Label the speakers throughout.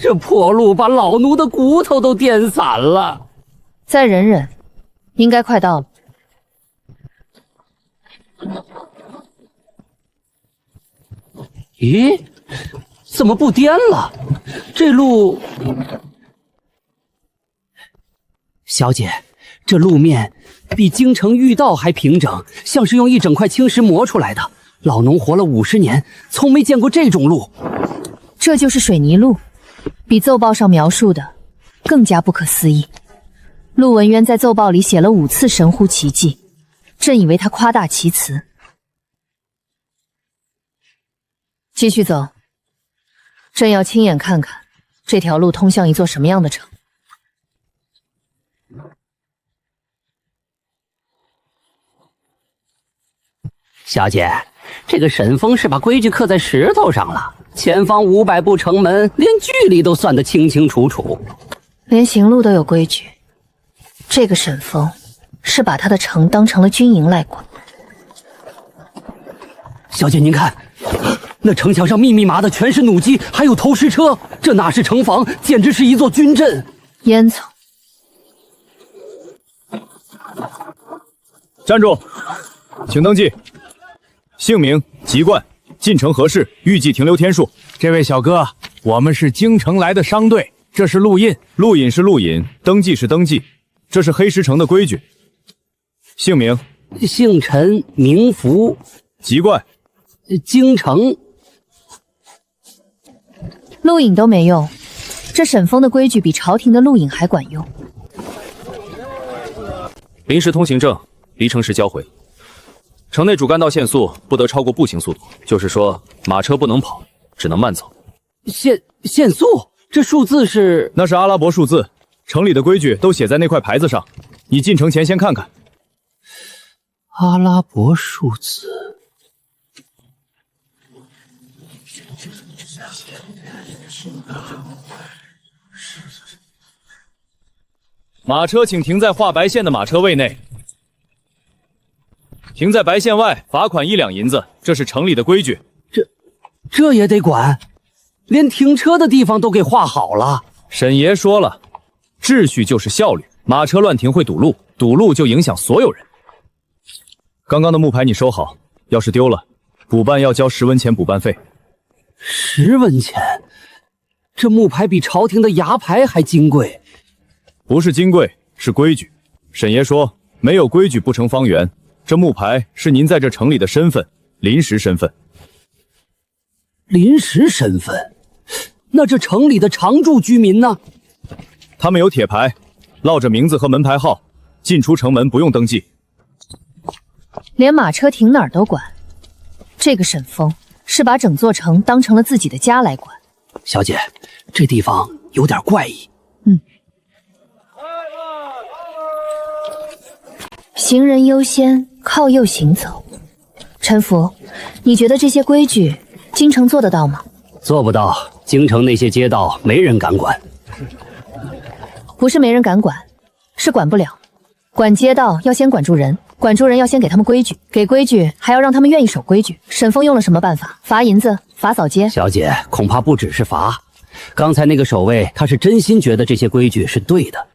Speaker 1: 这破路把老奴的骨头都颠散了。
Speaker 2: 再忍忍，应该快到了。
Speaker 1: 咦，怎么不颠了？这路……小姐，这路面比京城御道还平整，像是用一整块青石磨出来的。老农活了50年，从没见过这种路。
Speaker 2: 这就是水泥路，比奏报上描述的更加不可思议。陆文渊在奏报里写了5次神乎其技，朕以为他夸大其词。继续走，朕要亲眼看看这条路通向一座什么样的城。
Speaker 1: 小姐，这个沈峰是把规矩刻在石头上了，前方500步城门，连距离都算得清清楚楚。
Speaker 2: 连行路都有规矩，这个沈峰是把他的城当成了军营来管。
Speaker 1: 小姐您看，那城墙上密密麻的全是弩机，还有投石车，这哪是城防，简直是一座军阵。
Speaker 2: 烟囱，
Speaker 3: 站住，请登记。姓名籍贯，进城何事，预计停留天数。
Speaker 4: 这位小哥，我们是京城来的商队，这是录印，
Speaker 3: 录印是录印，登记是登记，这是黑石城的规矩。姓名，
Speaker 1: 姓陈，名福，
Speaker 3: 籍贯，
Speaker 1: 京城。
Speaker 2: 录影都没用，这沈峰的规矩比朝廷的录影还管用。
Speaker 3: 临时通行证，离城时交回。城内主干道限速不得超过步行速度，就是说马车不能跑，只能慢走。
Speaker 1: 限速？这数字是？
Speaker 3: 那是阿拉伯数字，城里的规矩都写在那块牌子上。你进城前先看看。
Speaker 1: 阿拉伯数字。
Speaker 3: 马车请停在画白线的马车位内。停在白线外，罚款1两银子，这是城里的规矩。
Speaker 1: 这也得管，连停车的地方都给画好了。
Speaker 3: 沈爷说了，秩序就是效率，马车乱停会堵路，堵路就影响所有人。刚刚的木牌你收好，要是丢了，补办要交10文钱补办费。
Speaker 1: 10文钱？这木牌比朝廷的牙牌还金贵。
Speaker 3: 不是金贵，是规矩。沈爷说，没有规矩不成方圆。这木牌是您在这城里的身份，临时身份。
Speaker 1: 临时身份？那这城里的常住居民呢？
Speaker 3: 他们有铁牌，烙着名字和门牌号，进出城门不用登记。
Speaker 2: 连马车停哪儿都管，这个沈峰是把整座城当成了自己的家来管。
Speaker 1: 小姐，这地方有点怪异。
Speaker 2: 行人优先，靠右行走。陈福，你觉得这些规矩京城做得到吗？
Speaker 1: 做不到，京城那些街道没人敢管。
Speaker 2: 不是没人敢管，是管不了。管街道要先管住人，管住人要先给他们规矩，给规矩还要让他们愿意守规矩。沈峰用了什么办法？罚银子，罚扫街。
Speaker 1: 小姐，恐怕不只是罚。刚才那个守卫，他是真心觉得这些规矩是对的。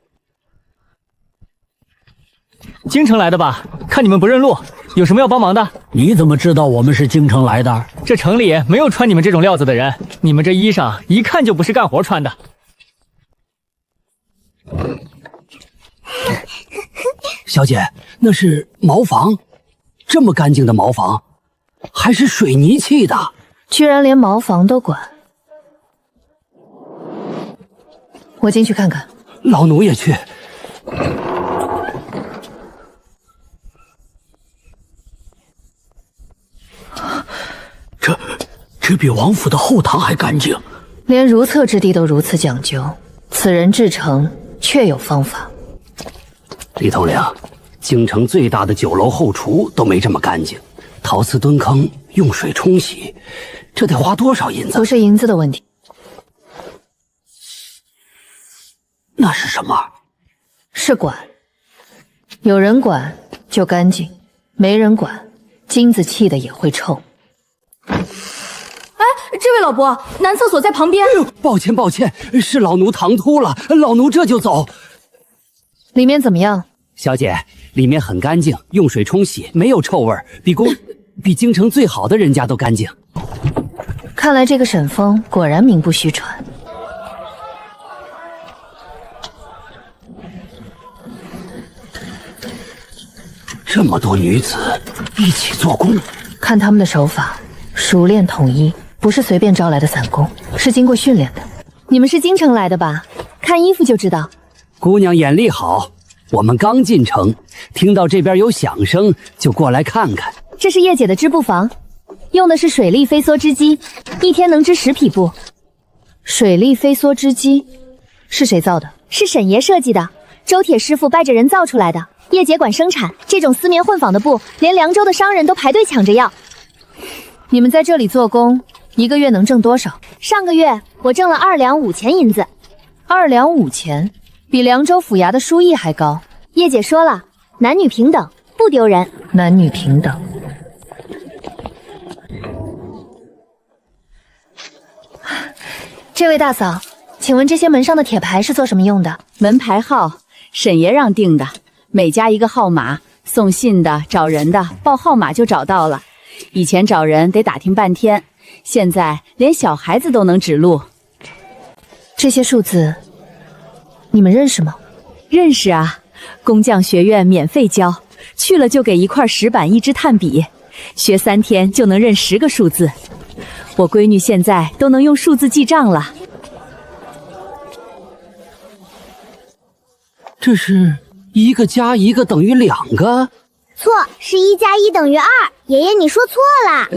Speaker 5: 京城来的吧？看你们不认路，有什么要帮忙的？
Speaker 1: 你怎么知道我们是京城来的？
Speaker 5: 这城里没有穿你们这种料子的人，你们这衣裳一看就不是干活穿的。
Speaker 1: 小姐，那是茅房，这么干净的茅房，还是水泥砌的，
Speaker 2: 居然连茅房都管。我进去看看。
Speaker 1: 老奴也去。这比王府的后堂还干净，
Speaker 2: 连如厕之地都如此讲究，此人治城确有方法。
Speaker 1: 李统领，京城最大的酒楼后厨都没这么干净，陶瓷蹲坑用水冲洗，这得花多少银子？
Speaker 2: 不是银子的问题。
Speaker 1: 那是什么？
Speaker 2: 是管。有人管就干净，没人管，金子砌的也会臭。
Speaker 6: 哎，这位老伯，男厕所在旁边。
Speaker 1: 哎呦，抱歉抱歉，是老奴唐突了，老奴这就走。
Speaker 2: 里面怎么样？
Speaker 1: 小姐，里面很干净，用水冲洗，没有臭味，比京城最好的人家都干净。
Speaker 2: 看来这个沈峰果然名不虚传。
Speaker 1: 这么多女子一起做工，
Speaker 2: 看他们的手法熟练统一，不是随便招来的散工，是经过训练的。你们是京城来的吧？看衣服就知道。
Speaker 1: 姑娘眼力好，我们刚进城，听到这边有响声，就过来看看。
Speaker 2: 这是叶姐的织布房，用的是水力飞梭织机，一天能织10匹布。水力飞梭织机是谁造的？
Speaker 7: 是沈爷设计的，周铁师傅拜着人造出来的。叶姐管生产，这种丝棉混纺的布，连凉州的商人都排队抢着要。
Speaker 2: 你们在这里做工，一个月能挣多少？
Speaker 7: 上个月我挣了2两5钱银子。
Speaker 2: 2两5钱，比凉州府衙的书役还高。
Speaker 7: 叶姐说了，男女平等，不丢人。
Speaker 2: 男女平等。这位大嫂，请问这些门上的铁牌是做什么用的？
Speaker 8: 门牌号，沈爷让定的，每家一个号码，送信的、找人的报号码就找到了。以前找人得打听半天，现在连小孩子都能指路。
Speaker 2: 这些数字，你们认识吗？
Speaker 8: 认识啊，工匠学院免费教，去了就给一块石板、一支炭笔，学3天就能认10个数字。我闺女现在都能用数字记账了。
Speaker 1: 这是1个加1个等于2个？
Speaker 7: 错，是1加1等于2。爷爷，你说错了。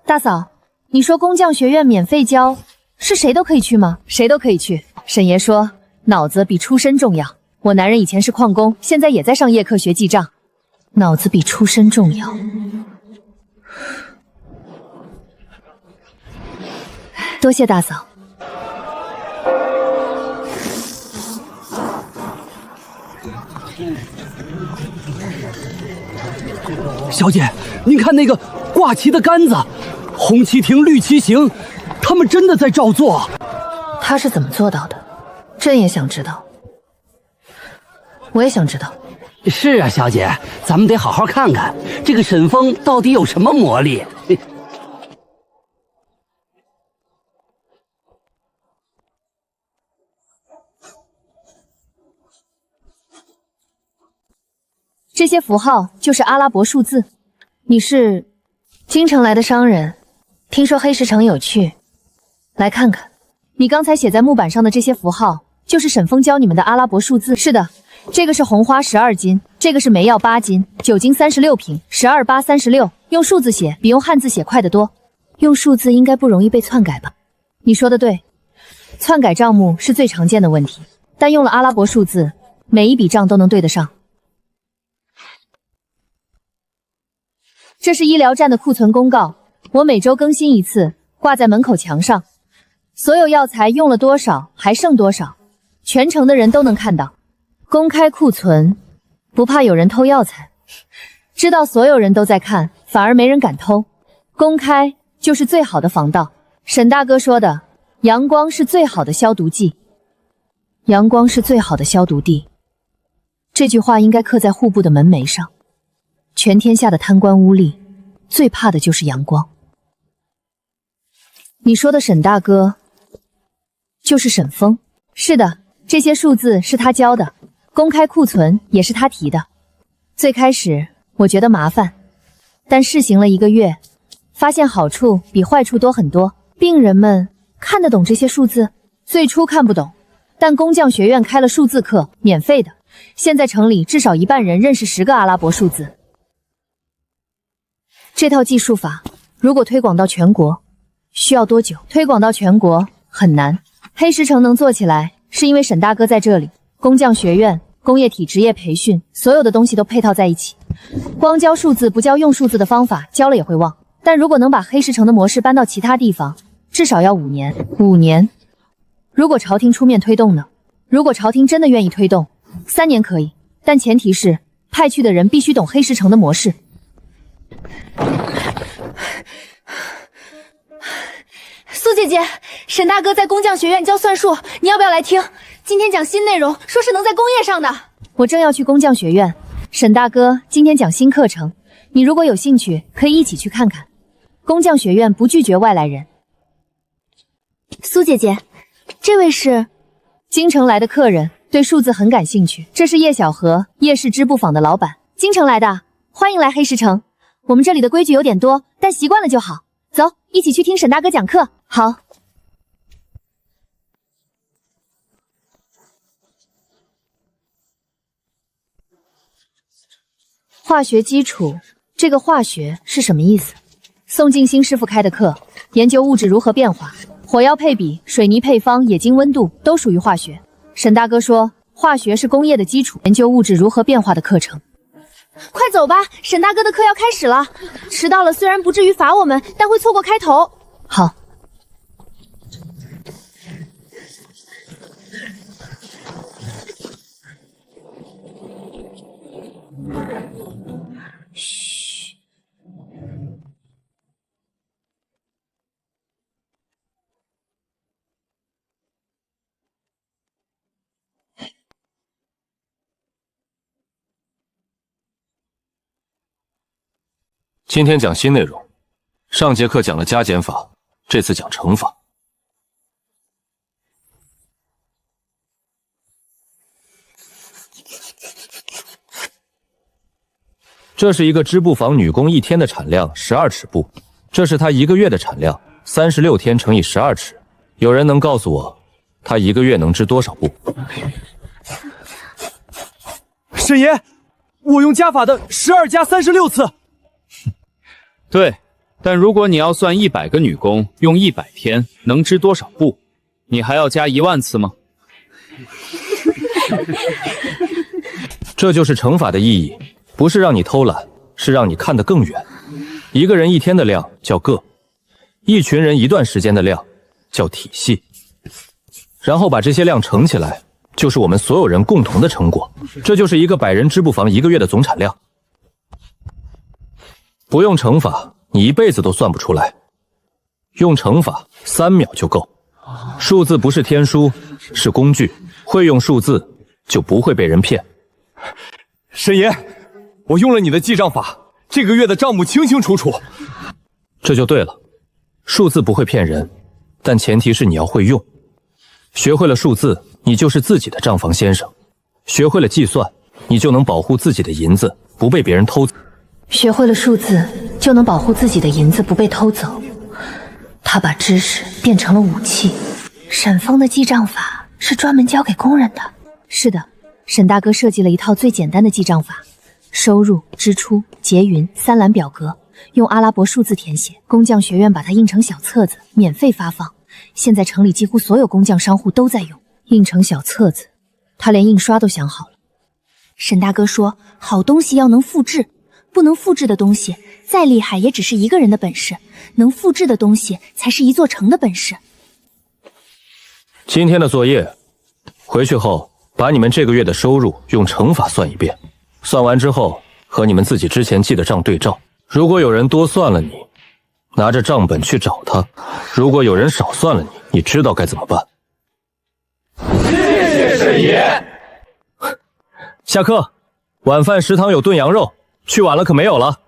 Speaker 2: 大嫂，你说工匠学院免费教，是谁都可以去吗？谁都可以去。沈爷说，脑子比出身重要。我男人以前是矿工，现在也在上夜课学记账。脑子比出身重要。多谢大嫂。
Speaker 1: 小姐，您看那个挂旗的杆子，红旗停，绿旗行，他们真的在照做。
Speaker 2: 他是怎么做到的？朕也想知道。我也想知道。
Speaker 1: 是啊，小姐，咱们得好好看看这个沈峰到底有什么魔力。
Speaker 2: 这些符号就是阿拉伯数字。你是京城来的商人，听说黑石城有趣，来看看。你刚才写在木板上的这些符号，就是沈峰教你们的阿拉伯数字。是的，这个是红花12斤，这个是煤药8斤，酒精36瓶，12、8、36。用数字写比用汉字写快得多。用数字应该不容易被篡改吧？你说的对，篡改账目是最常见的问题，但用了阿拉伯数字，每一笔账都能对得上。这是医疗站的库存公告，我每周更新一次，挂在门口墙上。所有药材用了多少，还剩多少，全城的人都能看到。公开库存，不怕有人偷药材。知道所有人都在看，反而没人敢偷。公开就是最好的防盗。沈大哥说的，阳光是最好的消毒剂。阳光是最好的消毒地。这句话应该刻在户部的门楣上。全天下的贪官污吏，最怕的就是阳光。你说的沈大哥，就是沈峰。是的，这些数字是他教的，公开库存也是他提的。最开始我觉得麻烦，但试行了1个月，发现好处比坏处多很多。病人们看得懂这些数字，最初看不懂，但工匠学院开了数字课，免费的。现在城里至少1半人认识10个阿拉伯数字。这套计数法如果推广到全国，需要多久？推广到全国很难。黑石城能做起来，是因为沈大哥在这里。工匠学院、工业体职业培训，所有的东西都配套在一起。光教数字不教用数字的方法，教了也会忘。但如果能把黑石城的模式搬到其他地方，至少要5年。5年。如果朝廷出面推动呢？如果朝廷真的愿意推动，3年可以，但前提是派去的人必须懂黑石城的模式。
Speaker 6: 苏姐姐，沈大哥在工匠学院教算术，你要不要来听？今天讲新内容，说是能在工业上的。
Speaker 2: 我正要去工匠学院，沈大哥今天讲新课程，你如果有兴趣，可以一起去看看。工匠学院不拒绝外来人。
Speaker 7: 苏姐姐，这位是
Speaker 2: 京城来的客人，对数字很感兴趣。这是叶小河，叶氏织布坊的老板。京城来的，欢迎来黑石城。我们这里的规矩有点多，但习惯了就好。走，一起去听沈大哥讲课。好。化学基础，这个化学是什么意思？宋静心师傅开的课，研究物质如何变化，火药配比、水泥配方、冶金温度都属于化学。沈大哥说，化学是工业的基础，研究物质如何变化的课程。
Speaker 6: 快走吧，沈大哥的课要开始了。迟到了虽然不至于罚我们，但会错过开头。
Speaker 2: 好。
Speaker 3: 嘘。
Speaker 9: 今天讲新内容，上节课讲了加减法，这次讲乘法。
Speaker 3: 这是一个织布坊女工一天的产量12尺布，这是她一个月的产量36天乘以12尺。有人能告诉我，她一个月能织多少布？
Speaker 4: 沈爷，我用加法的12加36次。
Speaker 10: 对，但如果你要算100个女工用100天能织多少布，你还要加10000次吗？
Speaker 3: 这就是乘法的意义，不是让你偷懒，是让你看得更远。一个人一天的量叫个，一群人一段时间的量叫体系，然后把这些量乘起来，就是我们所有人共同的成果。这就是一个100人织布坊一个月的总产量。不用乘法，你一辈子都算不出来。用乘法，3秒就够。数字不是天书，是工具，会用数字就不会被人骗。
Speaker 4: 沈爷，我用了你的记账法，这个月的账目清清楚楚。
Speaker 3: 这就对了，数字不会骗人，但前提是你要会用。学会了数字，你就是自己的账房先生；学会了计算，你就能保护自己的银子不被别人偷走。
Speaker 2: 学会了数字，就能保护自己的银子不被偷走。他把知识变成了武器。沈峰的记账法是专门教给工人的。是的，沈大哥设计了一套最简单的记账法，收入、支出、结余3栏表格，用阿拉伯数字填写。工匠学院把它印成小册子，免费发放。现在城里几乎所有工匠商户都在用。印成小册子，他连印刷都想好了。
Speaker 7: 沈大哥说，好东西要能复制，不能复制的东西再厉害也只是一个人的本事，能复制的东西才是一座城的本事。
Speaker 3: 今天的作业，回去后把你们这个月的收入用乘法算一遍，算完之后和你们自己之前记的账对照。如果有人多算了你，拿着账本去找他；如果有人少算了你，你知道该怎么办。
Speaker 4: 谢谢沈爷。
Speaker 3: 下课，晚饭食堂有炖羊肉，去晚了可没有了。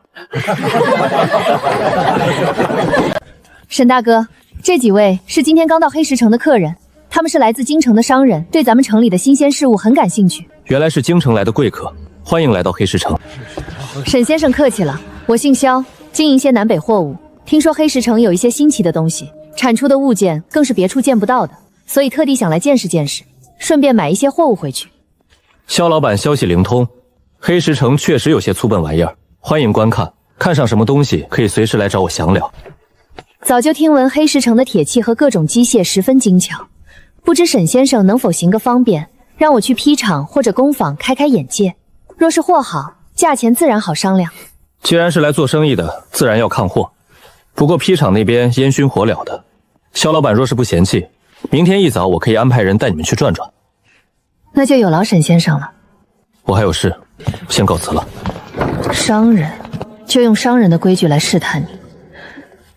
Speaker 2: 沈大哥，这几位是今天刚到黑石城的客人，他们是来自京城的商人，对咱们城里的新鲜事物很感兴趣。
Speaker 3: 原来是京城来的贵客，欢迎来到黑石城。
Speaker 2: 沈先生客气了，我姓萧，经营些南北货物。听说黑石城有一些新奇的东西，产出的物件更是别处见不到的，所以特地想来见识见识，顺便买一些货物回去。
Speaker 3: 萧老板消息灵通，黑石城确实有些粗笨玩意儿，欢迎观看。看上什么东西可以随时来找我详聊。
Speaker 2: 早就听闻黑石城的铁器和各种机械十分精巧，不知沈先生能否行个方便，让我去坯厂或者工坊开开眼界。若是货好，价钱自然好商量。
Speaker 3: 既然是来做生意的，自然要看货。不过坯厂那边烟熏火燎的，萧老板若是不嫌弃，明天一早我可以安排人带你们去转转。
Speaker 2: 那就有劳沈先生了。
Speaker 3: 我还有事，先告辞了。
Speaker 2: 商人就用商人的规矩来试探你，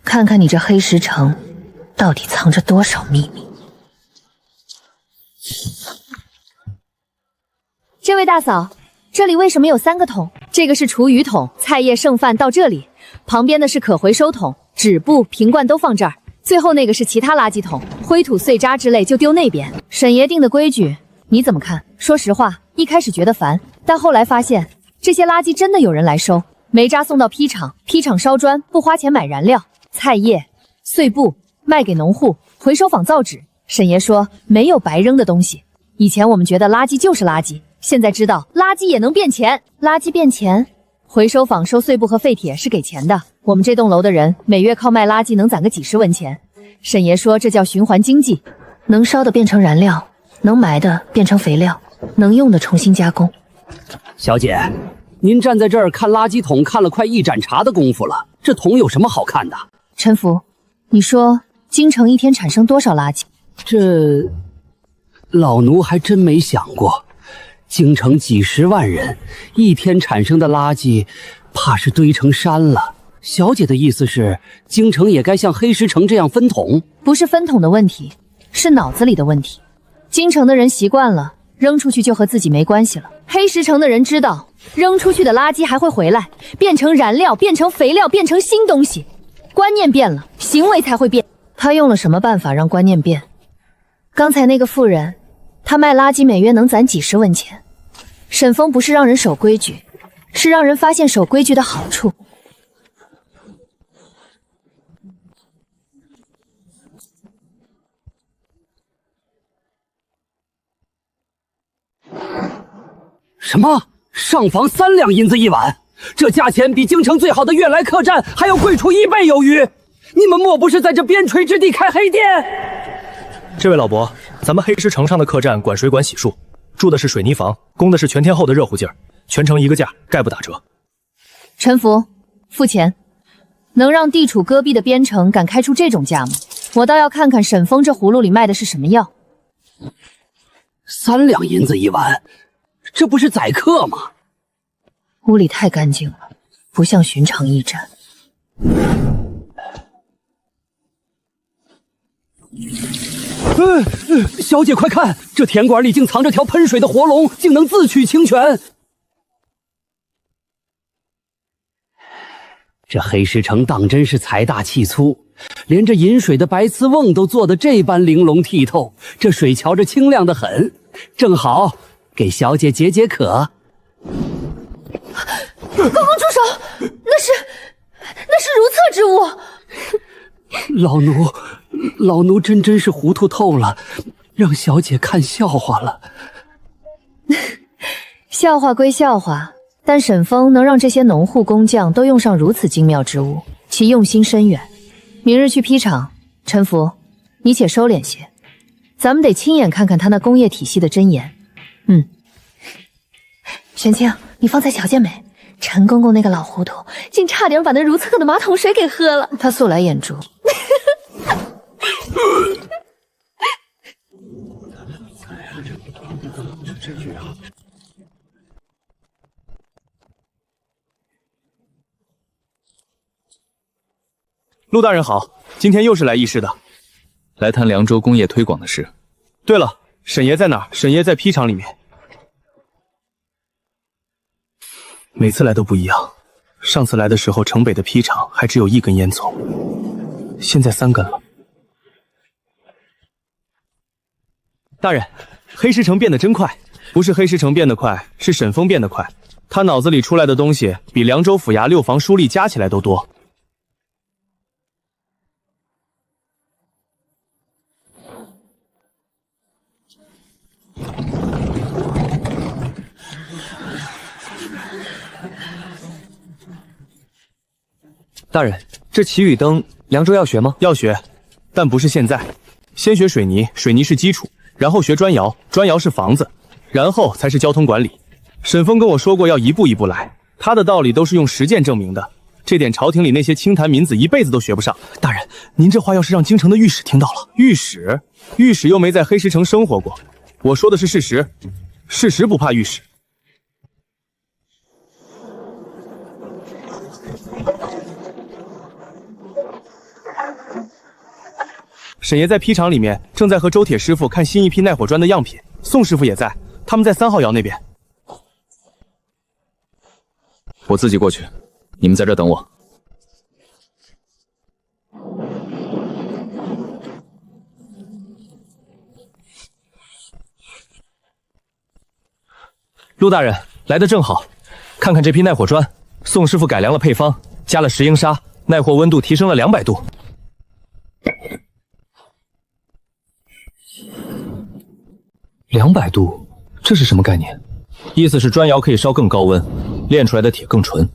Speaker 2: 看看你这黑石城到底藏着多少秘密？这位大嫂，这里为什么有3个桶？这个是厨余桶，菜叶剩饭到这里，旁边的是可回收桶，纸布、瓶罐都放这儿，最后那个是其他垃圾桶，灰土碎渣之类就丢那边。沈爷定的规矩，你怎么看？说实话，一开始觉得烦，但后来发现这些垃圾真的有人来收。煤渣送到坯厂，坯厂烧砖不花钱买燃料，菜叶、碎布卖给农户，回收坊造纸。沈爷说没有白扔的东西。以前我们觉得垃圾就是垃圾，现在知道垃圾也能变钱。垃圾变钱？回收坊收碎布和废铁是给钱的，我们这栋楼的人每月靠卖垃圾能攒个几十文钱。沈爷说这叫循环经济，能烧的变成燃料，能埋的变成肥料，能用的重新加工。
Speaker 1: 小姐，您站在这儿看垃圾桶看了快1盏茶的功夫了，这桶有什么好看的？
Speaker 2: 陈福，你说京城一天产生多少垃圾？
Speaker 1: 这老奴还真没想过，京城几十万人，一天产生的垃圾怕是堆成山了。小姐的意思是，京城也该像黑石城这样分桶？
Speaker 2: 不是分桶的问题，是脑子里的问题。京城的人习惯了扔出去就和自己没关系了，黑石城的人知道扔出去的垃圾还会回来，变成燃料，变成肥料，变成新东西。观念变了，行为才会变。他用了什么办法让观念变？刚才那个妇人，她卖垃圾每月能攒几十文钱。沈峰不是让人守规矩，是让人发现守规矩的好处。
Speaker 1: 什么？上房3两银子一碗？这价钱比京城最好的悦来客栈还要贵出1倍有余！你们莫不是在这边陲之地开黑店？
Speaker 11: 这位老伯，咱们黑石城上的客栈管水管洗漱，住的是水泥房，供的是全天候的热乎劲儿，全程一个价，概不打折。
Speaker 2: 陈福，付钱。能让地处戈壁的边城敢开出这种价吗？我倒要看看沈峰这葫芦里卖的是什么药。
Speaker 1: 3两银子一碗，这不是宰客吗？
Speaker 2: 屋里太干净了，不像寻常驿站。
Speaker 1: 小姐快看，这田馆里竟藏着条喷水的活龙，竟能自取清泉。这黑石城当真是财大气粗，连这饮水的白瓷瓮都做得这般玲珑剔透，这水瞧着清亮得很，正好给小姐解解渴。
Speaker 2: 公公住手！那是如厕之物。
Speaker 1: 老奴真是糊涂透了，让小姐看笑话了。
Speaker 2: 笑话归笑话，但沈峰能让这些农户工匠都用上如此精妙之物，其用心深远。明日去坯厂，陈福，你且收敛些，咱们得亲眼看看他那工业体系的真颜。玄清，你方才瞧见没？陈公公那个老糊涂，竟差点把那如厕的马桶水给喝了。他素来眼拙。
Speaker 4: 陆大人好，今天又是来议事的，
Speaker 10: 来谈凉州工业推广的事。
Speaker 4: 对了，沈爷在哪儿？沈爷在坯厂里面。每次来都不一样，上次来的时候，城北的坯厂还只有1根烟囱，现在3根了。大人，黑石城变得真快，不是黑石城变得快，是沈峰变得快。他脑子里出来的东西比凉州府衙6房书吏加起来都多。大人，这祈雨灯凉州要学吗？要学，但不是现在。先学水泥，水泥是基础，然后学砖窑，砖窑是房子，然后才是交通管理。沈峰跟我说过要一步一步来，他的道理都是用实践证明的，这点朝廷里那些清谈民子一辈子都学不上。大人，您这话要是让京城的御史听到了，御史又没在黑石城生活过，我说的是事实，事实不怕御史。沈爷在坯厂里面正在和周铁师傅看新一批耐火砖的样品，宋师傅也在，他们在3号窑那边。
Speaker 3: 我自己过去，你们在这等我。
Speaker 4: 陆大人来得正好，看看这批耐火砖，宋师傅改良了配方，加了石英砂，耐火温度提升了200度。200度，这是什么概念？意思是砖窑可以烧更高温，炼出来的铁更纯。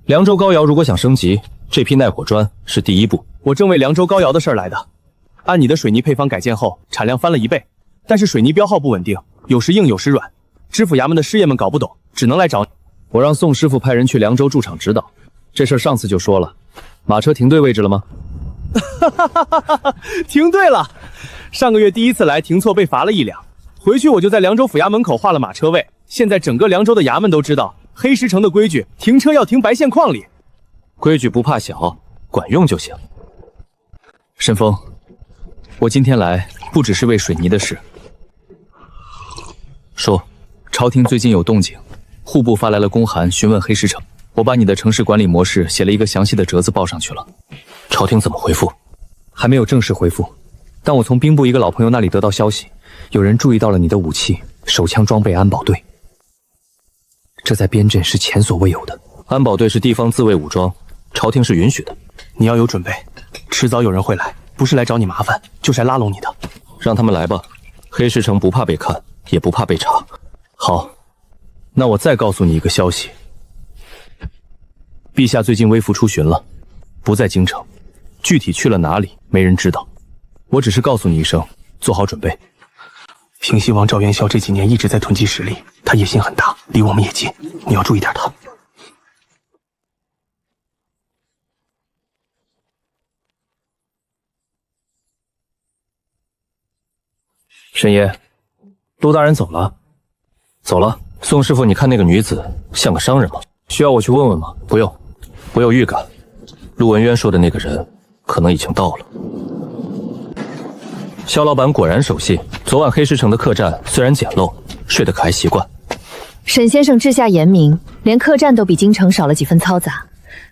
Speaker 4: 凉州高窑如果想升级，这批耐火砖是第一步。我正为凉州高窑的事儿来的。按你的水泥配方改建后，产量翻了1倍，但是水泥标号不稳定，有时硬有时软。知府衙门的师爷们搞不懂，只能来找你。
Speaker 3: 我让宋师傅派人去凉州驻场指导，这事儿上次就说了。马车停对位置了吗？
Speaker 4: 停对了。上个月第1次来停错被罚了1两，回去我就在凉州府衙门口画了马车位。现在整个凉州的衙门都知道黑石城的规矩，停车要停白线框里。
Speaker 3: 规矩不怕小，管用就行。申峰，我今天来不只是为水泥的事。说。朝廷最近有动静，户部发来了公函询问黑石城，我把你的城市管理模式写了一个详细的折子报上去了。
Speaker 4: 朝廷怎么回复？
Speaker 3: 还没有正式回复，但我从兵部一个老朋友那里得到消息，有人注意到了你的武器、手枪装备安保队，这在边镇是前所未有的。
Speaker 4: 安保队是地方自卫武装，朝廷是允许的。你要有准备，迟早有人会来，不是来找你麻烦，就是来拉拢你的。
Speaker 3: 让他们来吧，黑石城不怕被看，也不怕被查。好，那我再告诉你一个消息，陛下最近微服出巡了，不在京城，具体去了哪里没人知道，我只是告诉你一声，做好准备。
Speaker 4: 平西王赵元宵这几年一直在囤积实力，他野心很大，离我们也近，你要注意点他。
Speaker 3: 沈爷，陆大人走了。走了。宋师傅，你看那个女子像个商人吗？需要我去问问吗？不用，我有预感，陆文渊说的那个人可能已经到了。肖老板果然守信，昨晚黑石城的客栈虽然简陋，睡得可还习惯。
Speaker 2: 沈先生治下严明，连客栈都比京城少了几分嘈杂，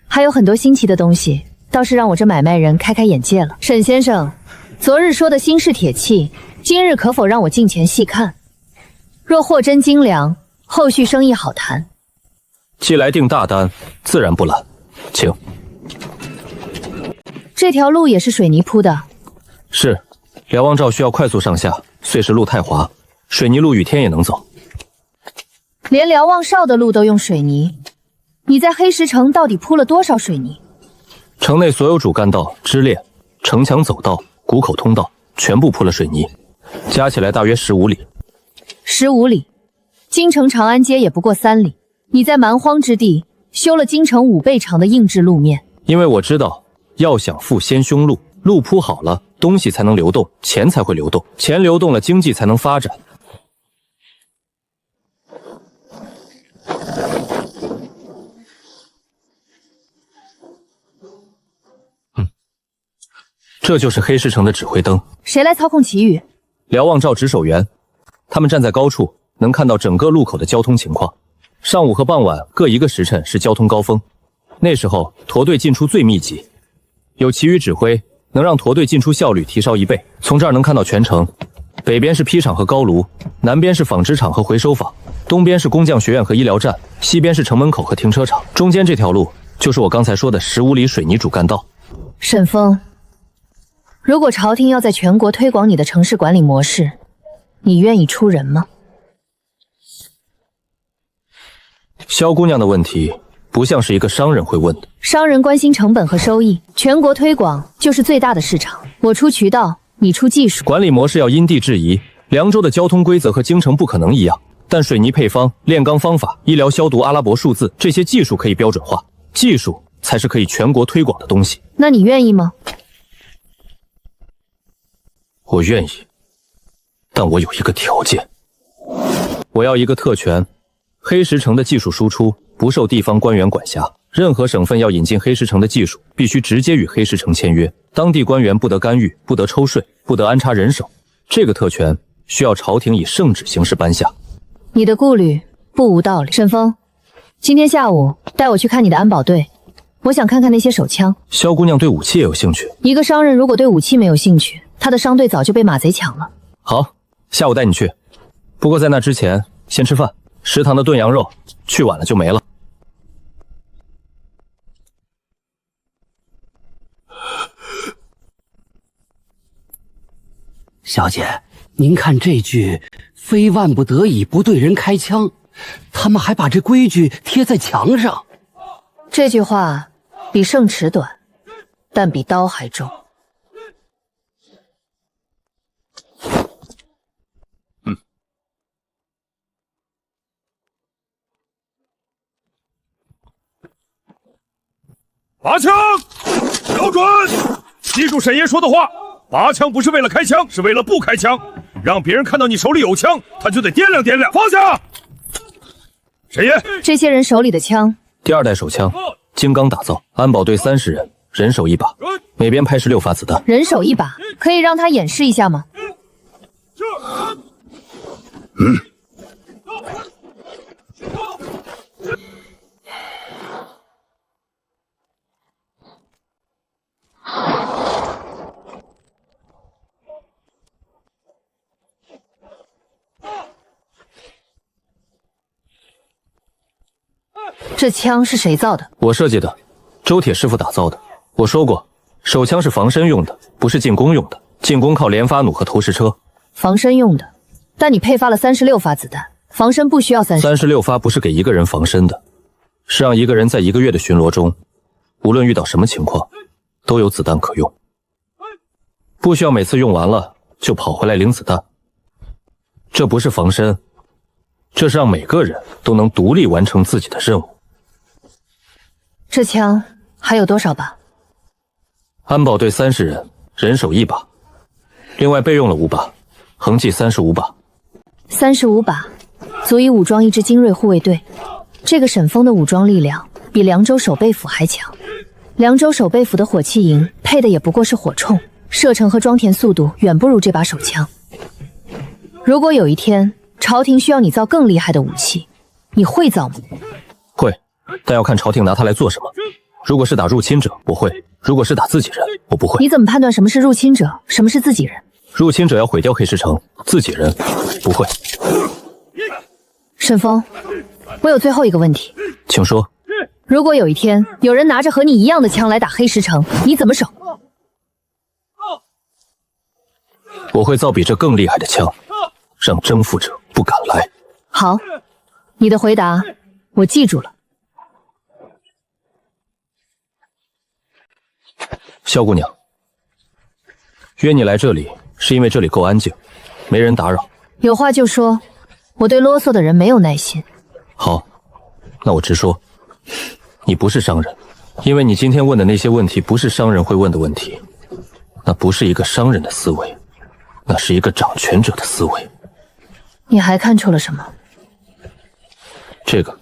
Speaker 2: 还有很多新奇的东西，倒是让我这买卖人开开眼界了。沈先生，昨日说的新式铁器，今日可否让我近前细看？若货真精良，后续生意好谈。
Speaker 3: 既来定大单，自然不懒，请。
Speaker 2: 这条路也是水泥铺的？
Speaker 3: 是，瞭望罩需要快速上下，碎石路太滑，水泥路雨天也能走。
Speaker 2: 连瞭望哨的路都用水泥，你在黑石城到底铺了多少水泥？
Speaker 3: 城内所有主干道、支链、城墙走道、谷口通道全部铺了水泥，加起来大约15里。
Speaker 2: 15里，京城长安街也不过3里。你在蛮荒之地修了京城5倍长的硬质路面，
Speaker 3: 因为我知道，要想富先修路，路铺好了，东西才能流动，钱才会流动，钱流动了，经济才能发展。这就是黑石城的指挥灯。
Speaker 2: 谁来操控其余？
Speaker 3: 瞭望罩值守员，他们站在高处，能看到整个路口的交通情况。上午和傍晚各1个时辰是交通高峰，那时候驼队进出最密集。有其余指挥，能让驼队进出效率提烧1倍。从这儿能看到全城，北边是坯厂和高炉，南边是纺织厂和回收坊，东边是工匠学院和医疗站，西边是城门口和停车场，中间这条路就是我刚才说的15里水泥主干道。
Speaker 2: 沈峰，如果朝廷要在全国推广你的城市管理模式，你愿意出人吗？
Speaker 3: 萧姑娘的问题不像是一个商人会问的。
Speaker 2: 商人关心成本和收益，全国推广就是最大的市场。我出渠道，你出技术。
Speaker 3: 管理模式要因地制宜，凉州的交通规则和京城不可能一样，但水泥配方、炼钢方法、医疗消毒、阿拉伯数字这些技术可以标准化，技术才是可以全国推广的东西。
Speaker 2: 那你愿意吗？
Speaker 3: 我愿意，但我有一个条件，我要一个特权，黑石城的技术输出不受地方官员管辖，
Speaker 9: 任何省份要引进黑石城的技术，必须直接与黑石城签约，当地官员不得干预，不得抽税，不得安插人手。这个特权需要朝廷以圣旨形式颁下。
Speaker 2: 你的顾虑不无道理。沈峰，今天下午带我去看你的安保队，我想看看那些手枪。
Speaker 9: 萧姑娘对武器也有兴趣。
Speaker 2: 一个商人如果对武器没有兴趣，他的商队早就被马贼抢了。
Speaker 9: 好，下午带你去。不过在那之前，先吃饭。食堂的炖羊肉去晚了就没了。
Speaker 1: 小姐，您看这句“非万不得已不对人开枪”，他们还把这规矩贴在墙上。
Speaker 2: 这句话比圣尺短，但比刀还重。
Speaker 12: 拔枪，瞄准！记住沈爷说的话，拔枪不是为了开枪，是为了不开枪。让别人看到你手里有枪，他就得掂量掂量。放下！沈爷，
Speaker 2: 这些人手里的枪，
Speaker 9: 第2代手枪，精钢打造，安保队30人，人手1把，每边拍16发子弹。
Speaker 2: 人手1把，可以让他演示一下吗？这枪是谁造的？
Speaker 9: 我设计的，周铁师傅打造的。我说过，手枪是防身用的，不是进攻用的。进攻靠连发弩和投石车。
Speaker 2: 防身用的，但你配发了36发子弹，防身不需要
Speaker 9: 36发不是给一个人防身的，是让一个人在1个月的巡逻中，无论遇到什么情况，都有子弹可用，不需要每次用完了就跑回来领子弹。这不是防身，这是让每个人都能独立完成自己的任务。
Speaker 2: 这枪还有多少把？
Speaker 9: 安保队30人，人手1把，另外备用了5把，合计35把。
Speaker 2: 35把，足以武装一支精锐护卫队。这个沈峰的武装力量比凉州守备府还强。凉州守备府的火器营配的也不过是火铳，射程和装填速度远不如这把手枪。如果有一天朝廷需要你造更厉害的武器，你会造吗？
Speaker 9: 会，但要看朝廷拿它来做什么。如果是打入侵者，我会；如果是打自己人，我不会。
Speaker 2: 你怎么判断什么是入侵者，什么是自己人？
Speaker 9: 入侵者要毁掉黑石城，自己人不会。
Speaker 2: 沈峰，我有最后一个问题，
Speaker 9: 请说。
Speaker 2: 如果有一天有人拿着和你一样的枪来打黑石城，你怎么守？
Speaker 9: 我会造比这更厉害的枪，让征服者不敢来。
Speaker 2: 好，你的回答我记住了。
Speaker 9: 萧姑娘，约你来这里是因为这里够安静，没人打扰。
Speaker 2: 有话就说，我对啰嗦的人没有耐心。
Speaker 9: 好，那我直说，你不是商人，因为你今天问的那些问题不是商人会问的问题，那不是一个商人的思维，那是一个掌权者的思维。
Speaker 2: 你还看出了什么？
Speaker 9: 这个。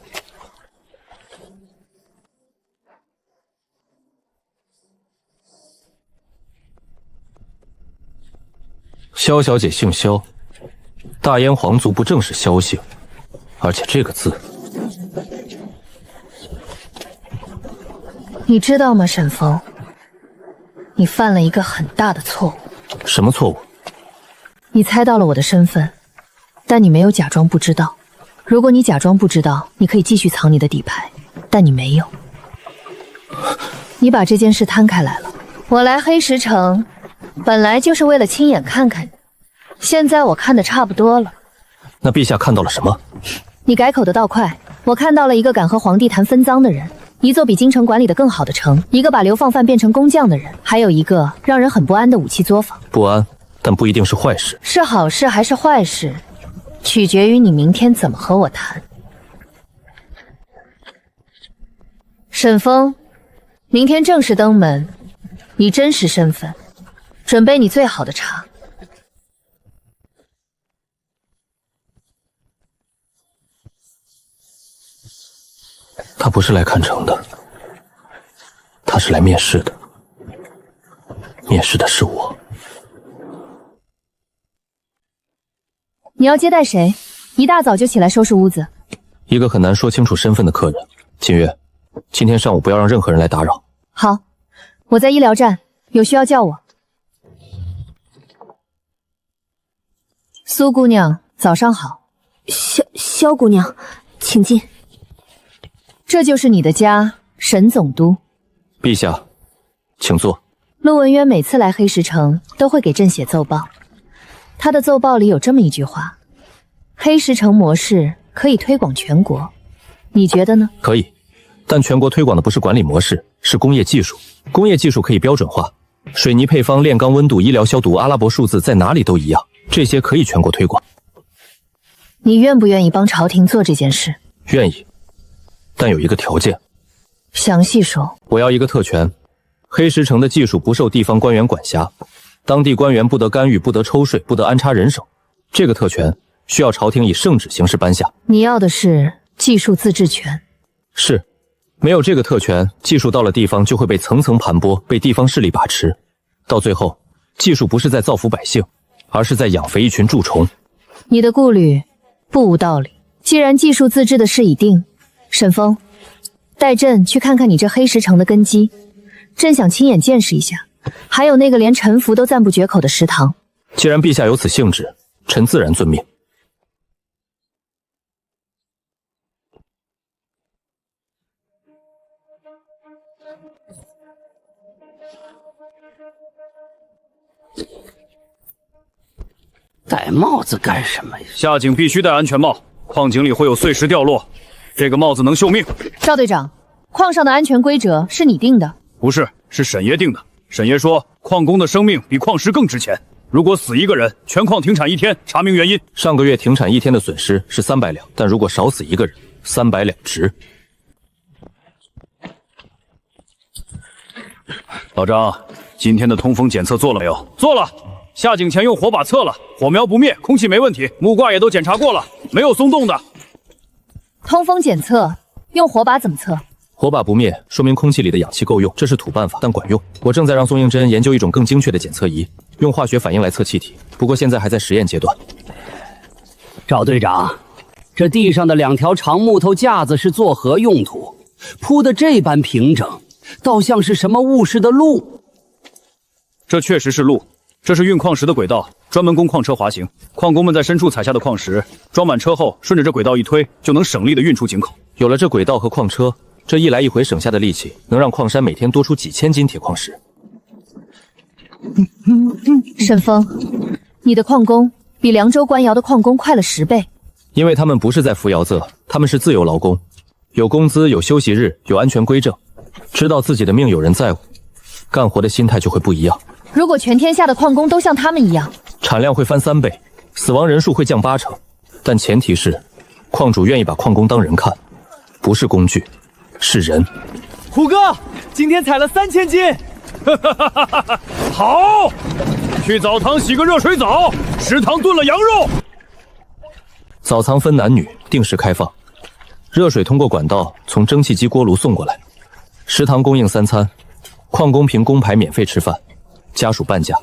Speaker 9: 萧小姐姓萧，大燕皇族不正是萧姓？而且这个字，
Speaker 2: 你知道吗，沈峰？你犯了一个很大的错误。
Speaker 9: 什么错误？
Speaker 2: 你猜到了我的身份，但你没有假装不知道。如果你假装不知道，你可以继续藏你的底牌，但你没有。你把这件事摊开来了。我来黑石城本来就是为了亲眼看看你，现在我看的差不多了。
Speaker 9: 那陛下看到了什么？
Speaker 2: 你改口的倒快，我看到了一个敢和皇帝谈分赃的人，一座比京城管理的更好的城，一个把流放犯变成工匠的人，还有一个让人很不安的武器作坊。
Speaker 9: 不安，但不一定是坏事。
Speaker 2: 是好事还是坏事，取决于你明天怎么和我谈。沈峰，明天正式登门，以真实身份，准备你最好的茶。
Speaker 9: 他不是来看城的，他是来面试的，面试的是我。
Speaker 2: 你要接待谁？一大早就起来收拾屋子。
Speaker 9: 一个很难说清楚身份的客人。锦月，今天上午不要让任何人来打扰。
Speaker 2: 好，我在医疗站，有需要叫我。苏姑娘，早上好。
Speaker 7: 萧姑娘，请进。
Speaker 2: 这就是你的家，沈总督。
Speaker 9: 陛下，请坐。
Speaker 2: 陆文渊每次来黑石城都会给朕写奏报，他的奏报里有这么一句话：黑石城模式可以推广全国，你觉得呢？
Speaker 9: 可以，但全国推广的不是管理模式，是工业技术。工业技术可以标准化，水泥配方、炼钢温度、医疗消毒、阿拉伯数字在哪里都一样，这些可以全国推广。
Speaker 2: 你愿不愿意帮朝廷做这件事？
Speaker 9: 愿意，但有一个条件。
Speaker 2: 详细说。
Speaker 9: 我要一个特权，黑石城的技术不受地方官员管辖，当地官员不得干预，不得抽税，不得安插人手。这个特权需要朝廷以圣旨形式颁下。
Speaker 2: 你要的是技术自治权。
Speaker 9: 是，没有这个特权，技术到了地方就会被层层盘剥，被地方势力把持，到最后，技术不是在造福百姓，而是在养肥一群蛀虫。
Speaker 2: 你的顾虑不无道理。既然技术自治的事已定，沈峰，带朕去看看你这黑石城的根基，朕想亲眼见识一下。还有那个连臣服都赞不绝口的食堂。
Speaker 9: 既然陛下有此兴致，臣自然遵命。
Speaker 1: 戴帽子干什么呀？
Speaker 10: 下井必须戴安全帽，矿井里会有碎石掉落，这个帽子能救命。
Speaker 2: 赵队长，矿上的安全规则是你定的？
Speaker 10: 不是，是沈爷定的。沈爷说，矿工的生命比矿石更值钱，如果死一个人，全矿停产1天，查明原因。
Speaker 9: 上个月停产1天的损失是300两，但如果少死一个人，300两值。
Speaker 10: 老张，今天的通风检测做了没有？做了。下井前用火把测了，火苗不灭，空气没问题，木挂也都检查过了，没有松动的。
Speaker 2: 通风检测用火把怎么测？
Speaker 9: 火把不灭，说明空气里的氧气够用，这是土办法，但管用。我正在让宋应真研究一种更精确的检测仪，用化学反应来测气体，不过现在还在实验阶段。
Speaker 1: 赵队长，这地上的2条长木头架子是作何用途？铺得这般平整，倒像是什么雾似的路。
Speaker 10: 这确实是路。这是运矿石的轨道，专门供矿车滑行。矿工们在深处采下的矿石，装满车后，顺着这轨道一推，就能省力地运出井口。
Speaker 9: 有了这轨道和矿车，这一来一回省下的力气，能让矿山每天多出几千斤铁矿石。
Speaker 2: 沈峰，你的矿工比凉州官窑的矿工快了10倍。
Speaker 9: 因为他们不是在扶摇子，他们是自由劳工，有工资，有休息日，有安全规正，知道自己的命有人在乎，干活的心态就会不一样。
Speaker 2: 如果全天下的矿工都像他们一样，
Speaker 9: 产量会翻3倍，死亡人数会降80%，但前提是矿主愿意把矿工当人看，不是工具，是人。
Speaker 5: 虎哥，今天采了3000斤，
Speaker 12: 好，去澡堂洗个热水澡，食堂炖了羊肉。
Speaker 9: 澡堂分男女，定时开放，热水通过管道从蒸汽机锅炉送过来，食堂供应3餐，矿工凭工牌免费吃饭。家属半价，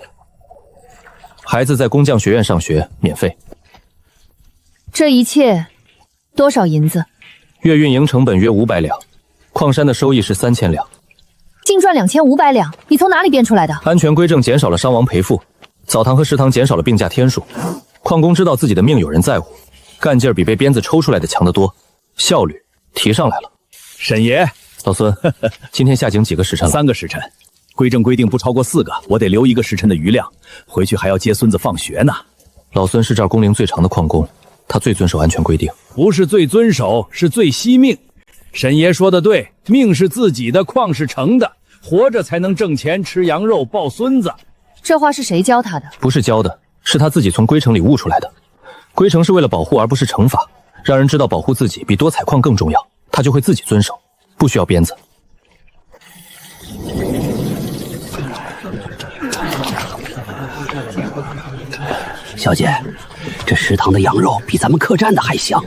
Speaker 9: 孩子在工匠学院上学免费。
Speaker 2: 这一切多少银子？
Speaker 9: 月运营成本约500两，矿山的收益是3000两，
Speaker 2: 净赚2500两，你从哪里编出来的？
Speaker 9: 安全规正减少了伤亡赔付，澡堂和食堂减少了病假天数，矿工知道自己的命有人在乎，干劲儿比被鞭子抽出来的强得多，效率提上来了。
Speaker 3: 沈爷，
Speaker 9: 老孙，今天下井几个时辰了？
Speaker 3: 3个时辰。规正规定不超过4个，我得留1个时辰的余量，回去还要接孙子放学呢。
Speaker 9: 老孙是这儿工龄最长的矿工，他最遵守安全规定。
Speaker 3: 不是最遵守，是最惜命。沈爷说的对，命是自己的，矿是成的，活着才能挣钱，吃羊肉，抱孙子。
Speaker 2: 这话是谁教他的？
Speaker 9: 不是教的，是他自己从规城里悟出来的。规城是为了保护，而不是惩罚，让人知道保护自己比多采矿更重要，他就会自己遵守，不需要鞭子。
Speaker 1: 小姐，这食堂的羊肉比咱们客栈的还香。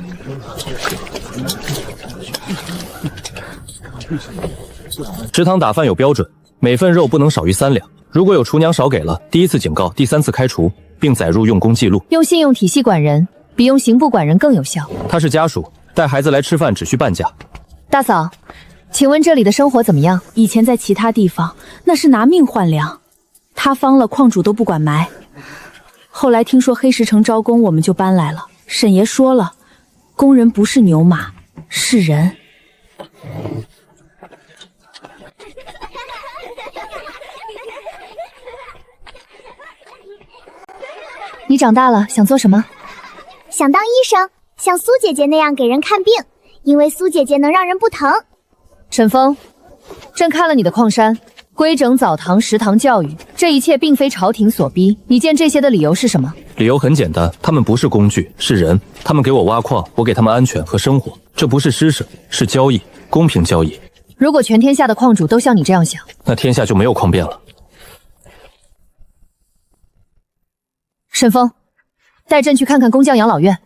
Speaker 9: 食堂打饭有标准，每份肉不能少于3两。如果有厨娘少给了，第1次警告，第3次开除，并载入用工记录。
Speaker 2: 用信用体系管人，比用刑部管人更有效。
Speaker 9: 他是家属，带孩子来吃饭只需半价。
Speaker 2: 大嫂，请问这里的生活怎么样？
Speaker 8: 以前在其他地方那是拿命换粮，塌方了矿主都不管埋。后来听说黑石城招工，我们就搬来了。沈爷说了，工人不是牛马，是人。
Speaker 2: 你长大了想做什么？
Speaker 13: 想当医生，像苏姐姐那样给人看病，因为苏姐姐能让人不疼。
Speaker 2: 沈峰，朕看了你的矿山，规整澡堂、食堂、教育，这一切并非朝廷所逼。你建这些的理由是什么？
Speaker 9: 理由很简单，他们不是工具，是人。他们给我挖矿，我给他们安全和生活，这不是施舍，是交易，公平交易。
Speaker 2: 如果全天下的矿主都像你这样想，
Speaker 9: 那天下就没有矿变了。
Speaker 2: 沈峰，带朕去看看工匠养老院。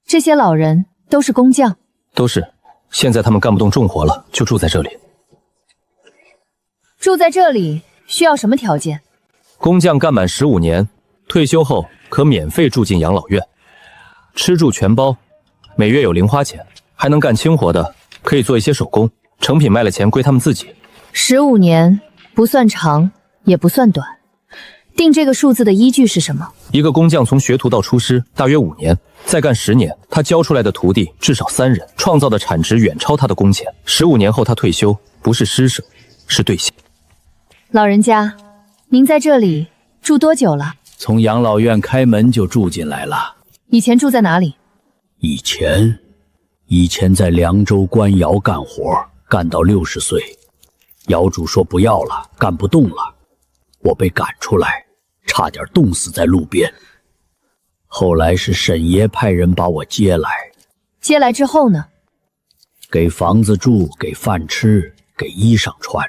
Speaker 2: 这些老人都是工匠，
Speaker 9: 都是。现在他们干不动重活了，就住在这里。
Speaker 2: 住在这里需要什么条件？
Speaker 9: 工匠干满15年，退休后可免费住进养老院，吃住全包，每月有零花钱，还能干轻活的，可以做一些手工，成品卖了钱归他们自己。
Speaker 2: 15年不算长，也不算短，定这个数字的依据是什么？
Speaker 9: 一个工匠从学徒到出师大约5年，再干10年，他教出来的徒弟至少3人，创造的产值远超他的工钱。15年后他退休，不是施舍，是兑现。
Speaker 2: 老人家，您在这里住多久了？
Speaker 1: 从养老院开门就住进来了。
Speaker 2: 以前住在哪里？
Speaker 1: 以前在凉州官窑干活，干到60岁，窑主说不要了，干不动了，我被赶出来，差点冻死在路边。后来是沈爷派人把我接来。
Speaker 2: 接来之后呢？
Speaker 1: 给房子住，给饭吃，给衣裳穿。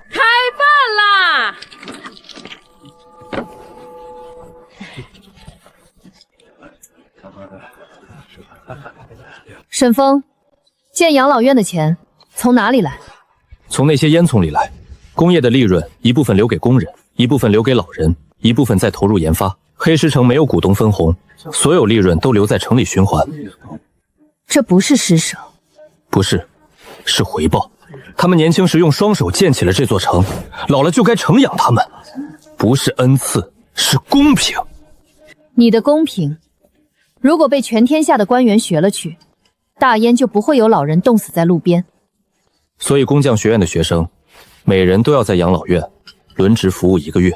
Speaker 14: 开饭啦！
Speaker 2: 沈峰，建养老院的钱从哪里来？
Speaker 9: 从那些烟囱里来。工业的利润一部分留给工人，一部分留给老人，一部分再投入研发。黑石城没有股东分红，所有利润都留在城里循环。
Speaker 2: 这不是施舍，
Speaker 9: 不是，是回报。他们年轻时用双手建起了这座城，老了就该承养他们。不是恩赐，是公平。
Speaker 2: 你的公平，如果被全天下的官员学了去，大燕就不会有老人冻死在路边。
Speaker 9: 所以工匠学院的学生，每人都要在养老院轮值服务1个月。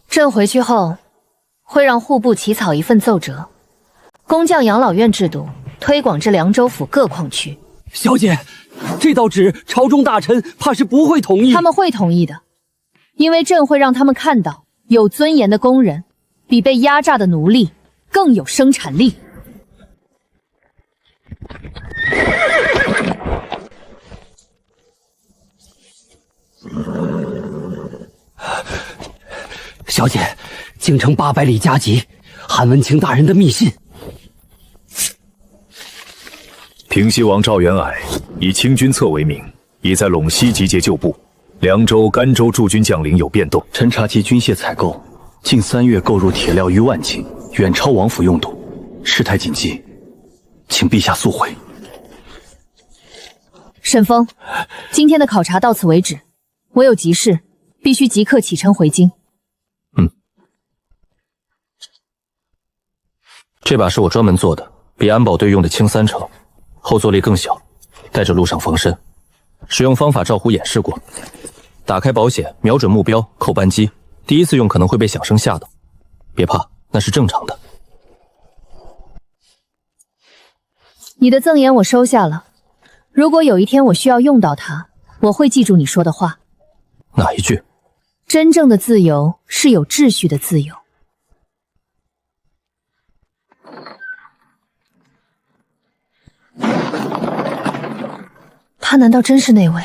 Speaker 2: 朕回去后会让户部起草一份奏折，工匠养老院制度推广至凉州府各矿区。
Speaker 1: 小姐，这道旨朝中大臣怕是不会同意。
Speaker 2: 他们会同意的，因为朕会让他们看到有尊严的工人比被压榨的奴隶更有生产力。
Speaker 1: 小姐，京城800里加急，韩文清大人的密信。
Speaker 12: 平西王赵元矮以清君侧为名，已在陇西集结旧部，凉州、甘州驻军将领有变动。
Speaker 15: 陈察其军械采购，近3月购入铁料逾万斤，远超王府用度，事态紧急，请陛下速回。
Speaker 2: 沈峰，今天的考察到此为止，我有急事，必须即刻启程回京。
Speaker 9: 这把是我专门做的，比安保队用的轻3成，后坐力更小，带着路上防身。使用方法赵虎演示过，打开保险，瞄准目标，扣扳机。第1次用可能会被响声吓到，别怕，那是正常的。
Speaker 2: 你的赠言我收下了，如果有一天我需要用到它，我会记住你说的话。
Speaker 9: 哪一句？
Speaker 2: 真正的自由是有秩序的自由。他难道真是那位？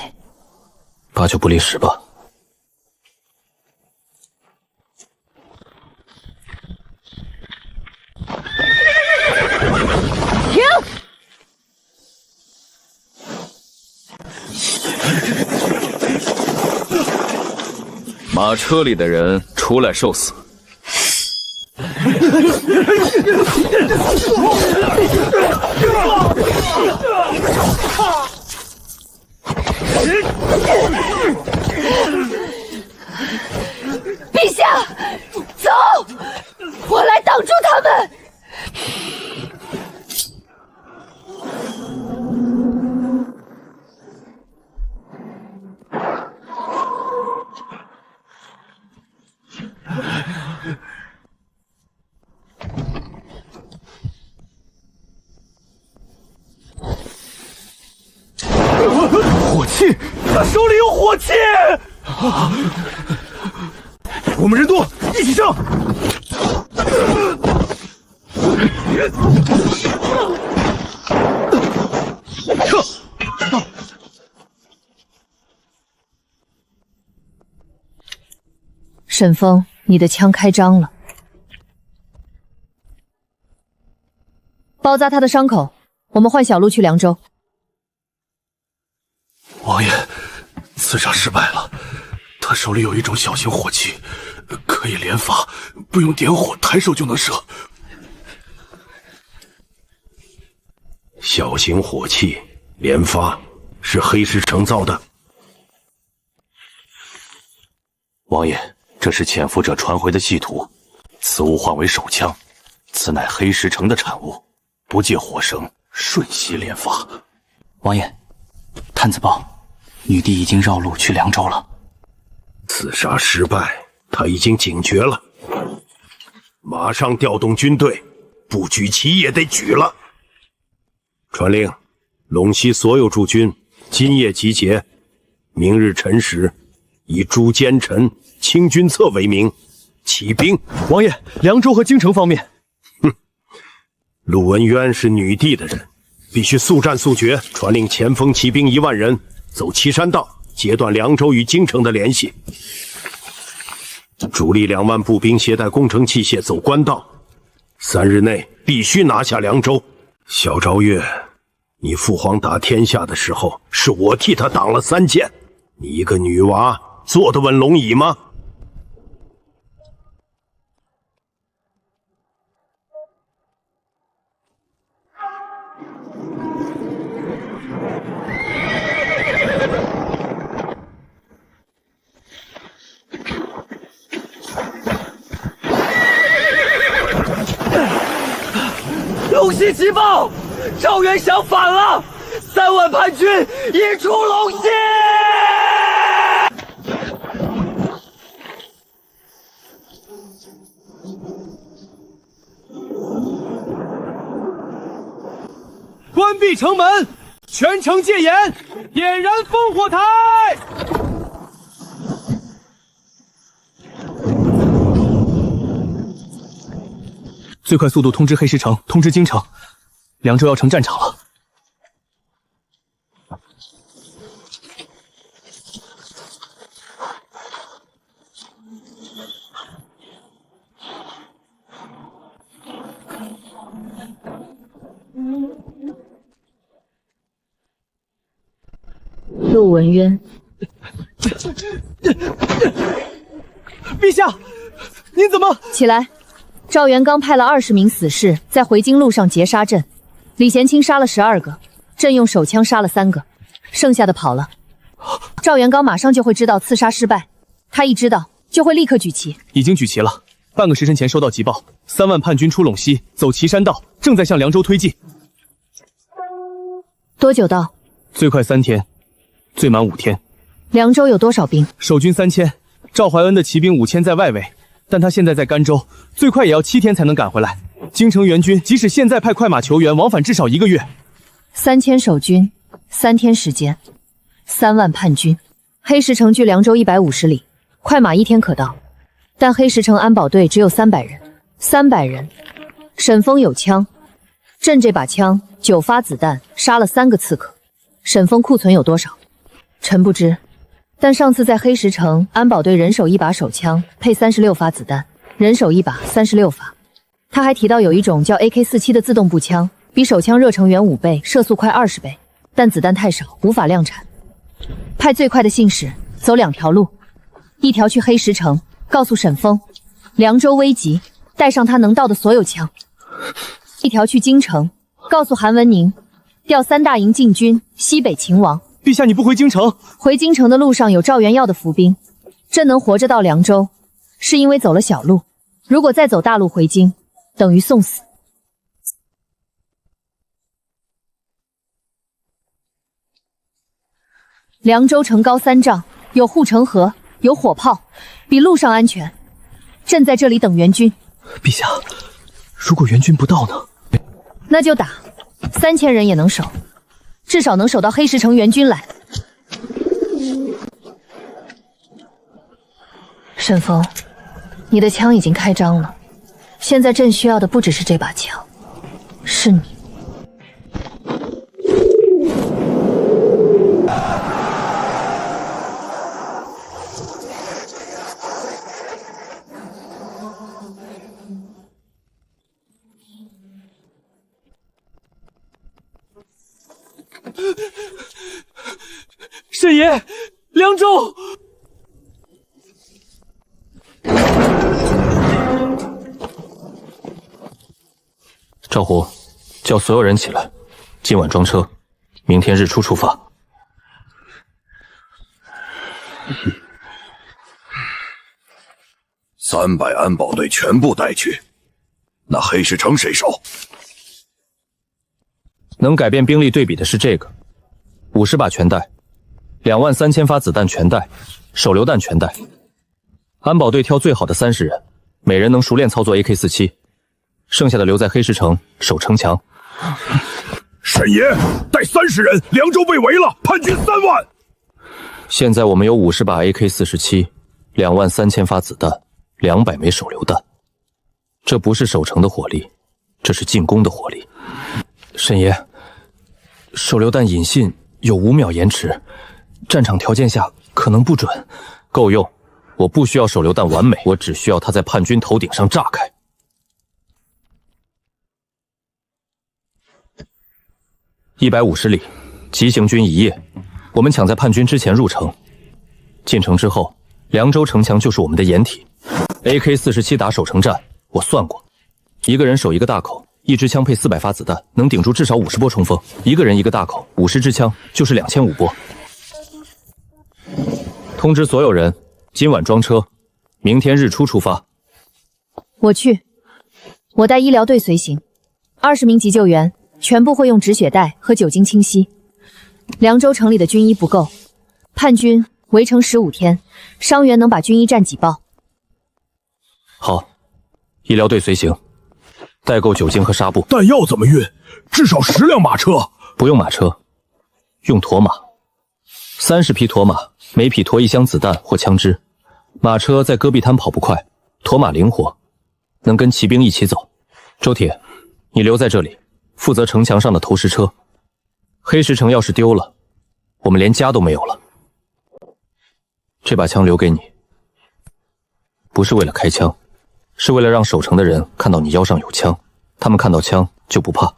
Speaker 9: 八九不离十吧。
Speaker 14: 停！
Speaker 3: 马车里的人出来受死！
Speaker 14: 陛下，走，我来挡住他们。
Speaker 12: 火器，他手里有火器！我们人多，一起上！
Speaker 2: 沈风，你的枪开张了，包扎他的伤口。我们换小路去凉州。
Speaker 11: 王爷，刺杀失败了。他手里有一种小型火器，可以连发，不用点火，抬手就能射。
Speaker 12: 小型火器连发是黑石城造的。
Speaker 15: 王爷，这是潜伏者传回的系图，此物化为手枪，此乃黑石城的产物，不借火绳，瞬息连发。
Speaker 16: 王爷，探子报，女帝已经绕路去凉州了。
Speaker 12: 刺杀失败，他已经警觉了，马上调动军队，不举旗也得举了。传令，陇西所有驻军今夜集结，明日辰时，以诛奸臣、清君侧为名，起兵。
Speaker 11: 王爷，凉州和京城方面，
Speaker 12: 陆文渊是女帝的人，必须速战速决。传令前锋骑兵1万人走岐山道，截断凉州与京城的联系。主力2万步兵携带工程器械走官道，3日内必须拿下凉州。小昭月，你父皇打天下的时候，是我替他挡了3箭，你一个女娃坐得稳龙椅吗？
Speaker 17: 陇西急报，赵元祥反了，3万叛军已出陇西。
Speaker 11: 关闭城门，全城戒严，点燃烽火台。最快速度通知黑石城，通知京城，凉州要成战场了。
Speaker 2: 陆文渊，
Speaker 11: 陛下，您怎么
Speaker 2: 起来？赵元刚派了20名死士在回京路上截杀阵，李贤清杀了12个，朕用手枪杀了3个，剩下的跑了。赵元刚马上就会知道刺杀失败，他一知道就会立刻举旗。
Speaker 11: 已经举旗了，半个时辰前收到急报，3万叛军出陇西，走岐山道，正在向凉州推进。
Speaker 2: 多久到？
Speaker 11: 最快3天，最满5天。
Speaker 2: 凉州有多少兵？
Speaker 11: 守军3000，赵怀恩的骑兵5000在外围。但他现在在甘州，最快也要7天才能赶回来。京城援军即使现在派快马求援，往返至少1个月。
Speaker 2: 3000守军，3天时间，3万叛军。黑石城距凉州150里，快马1天可到。但黑石城安保队只有300人，300人。沈峰有枪，朕这把枪9发子弹杀了3个刺客，沈峰库存有多少？臣不知，但上次在黑石城，安保队人手一把手枪，配36发子弹，人手一把36发。他还提到有一种叫 AK47的自动步枪，比手枪热成员5倍，射速快20倍，但子弹太少，无法量产。派最快的信使走2条路，一条去黑石城，告诉沈峰凉州危急，带上他能到的所有枪；一条去京城，告诉韩文宁调3大营进军西北秦王。
Speaker 11: 陛下，你不回京城？
Speaker 2: 回京城的路上有赵元耀的伏兵，朕能活着到凉州，是因为走了小路，如果再走大路回京，等于送死。凉州城高3丈，有护城河，有火炮，比路上安全。朕在这里等援军。
Speaker 11: 陛下，如果援军不到呢？
Speaker 2: 那就打，3000人也能守，至少能守到黑石城援军来。沈峰，你的枪已经开张了，现在朕需要的不只是这把枪，是你。
Speaker 11: 沈爷，凉州。
Speaker 9: 赵胡，叫所有人起来，今晚装车，明天日出出发。
Speaker 12: 300安保队全部带去，那黑石城谁守？
Speaker 9: 能改变兵力对比的是这个，50把全带，23000发子弹全带，手榴弹全带。安保队挑最好的30人，每人能熟练操作 AK47，剩下的留在黑石城守城墙。
Speaker 12: 沈爷，带30人，凉州被围了，叛军3万。
Speaker 9: 现在我们有50把 AK47，23000发子弹，200枚手榴弹。这不是守城的火力，这是进攻的火力。沈爷，手榴弹引信有5秒延迟，战场条件下可能不准。够用，我不需要手榴弹完美，我只需要它在叛军头顶上炸开。150里，急行军一夜，我们抢在叛军之前入城。进城之后，凉州城墙就是我们的掩体。AK47打守城战，我算过，一个人守一个大口。一支枪配400发子弹，能顶住至少50波冲锋。一个人一个大口，50支枪就是2500波。通知所有人，今晚装车，明天日出出发。
Speaker 2: 我去，我带医疗队随行，20名急救员，全部会用止血带和酒精清洗。凉州城里的军医不够，叛军围城15天，伤员能把军医战挤爆。
Speaker 9: 好，医疗队随行。带够酒精和纱布，
Speaker 12: 弹药怎么运？至少10辆马车。
Speaker 9: 不用马车，用驼马，30匹驼马，每匹驮1箱子弹或枪支。马车在戈壁滩跑不快，驼马灵活，能跟骑兵一起走。周铁，你留在这里，负责城墙上的投石车。黑石城要是丢了，我们连家都没有了。这把枪留给你，不是为了开枪。是为了让守城的人看到你腰上有枪，他们看到枪就不怕，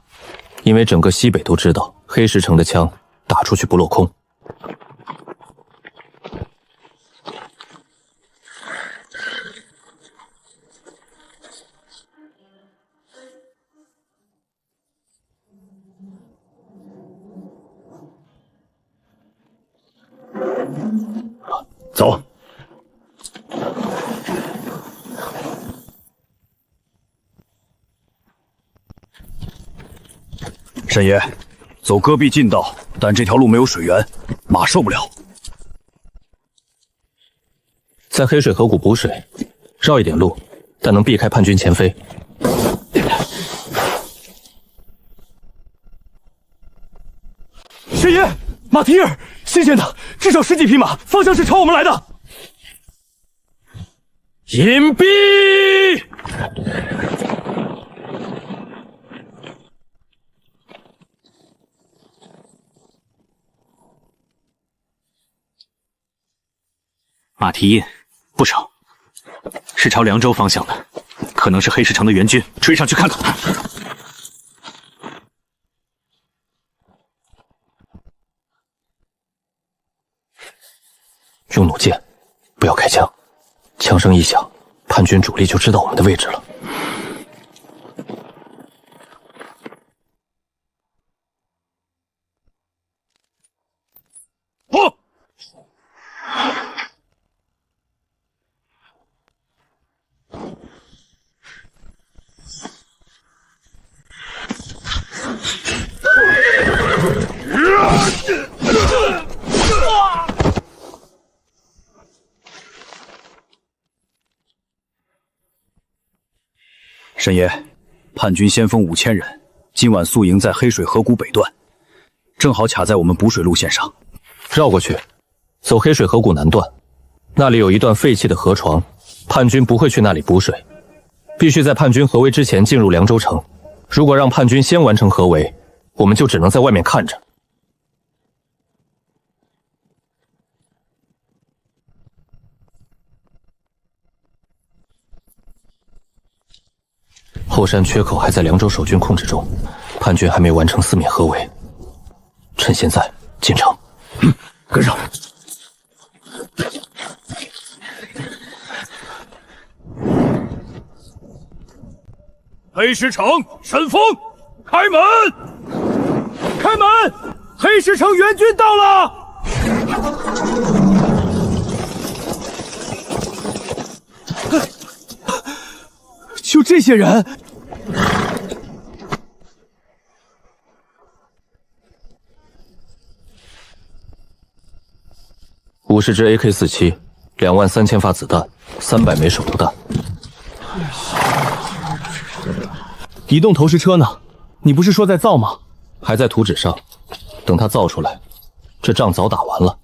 Speaker 9: 因为整个西北都知道黑石城的枪打出去不落空。
Speaker 12: 走。沈爷，走戈壁近道，但这条路没有水源，马受不了。
Speaker 9: 在黑水河谷补水，绕一点路，但能避开叛军前飞。
Speaker 11: 沈爷，马蹄儿，新鲜的，至少10几匹马，方向是朝我们来的。
Speaker 12: 隐蔽！
Speaker 15: 马蹄印不少，是朝凉州方向的，可能是黑石城的援军，追上去看看。
Speaker 9: 用弩箭，不要开枪，枪声一响，叛军主力就知道我们的位置了。
Speaker 12: 嚯！
Speaker 10: 沈爷，叛军先锋5000人，今晚宿营在黑水河谷北段，正好卡在我们补水路线上。
Speaker 9: 绕过去，走黑水河谷南段，那里有一段废弃的河床，叛军不会去那里补水，必须在叛军合围之前进入凉州城。如果让叛军先完成合围，我们就只能在外面看着。后山缺口还在凉州守军控制中，叛军还没完成四面合围，趁现在进城。
Speaker 12: 跟上。黑石城，神风，开门！
Speaker 11: 开门！黑石城援军到了！就这些人，50
Speaker 9: 支 AK-47，23000发子弹，300枚手榴弹。
Speaker 11: 移动投石车呢？你不是说在造吗？
Speaker 9: 还在图纸上，等它造出来，这仗早打完了。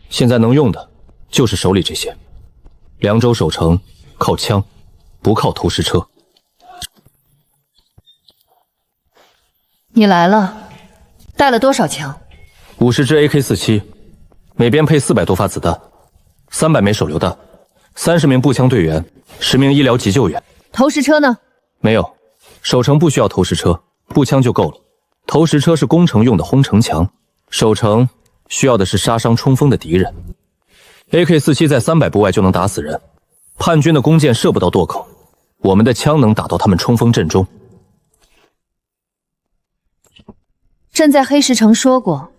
Speaker 9: 现在能用的就是手里这些。凉州守城靠枪，不靠投石车。
Speaker 2: 你来了，带了多少枪
Speaker 9: ？50支 AK-47，每边配400多发子弹，300枚手榴弹，30名步枪队员，10名医疗急救员。
Speaker 2: 投石车呢？
Speaker 9: 没有，守城不需要投石车，步枪就够了。投石车是攻城用的轰城墙，守城需要的是杀伤冲锋的敌人。AK-47在300步外就能打死人，叛军的弓箭射不到垛口，我们的枪能打到他们冲锋阵中。
Speaker 2: 朕在黑石城说过，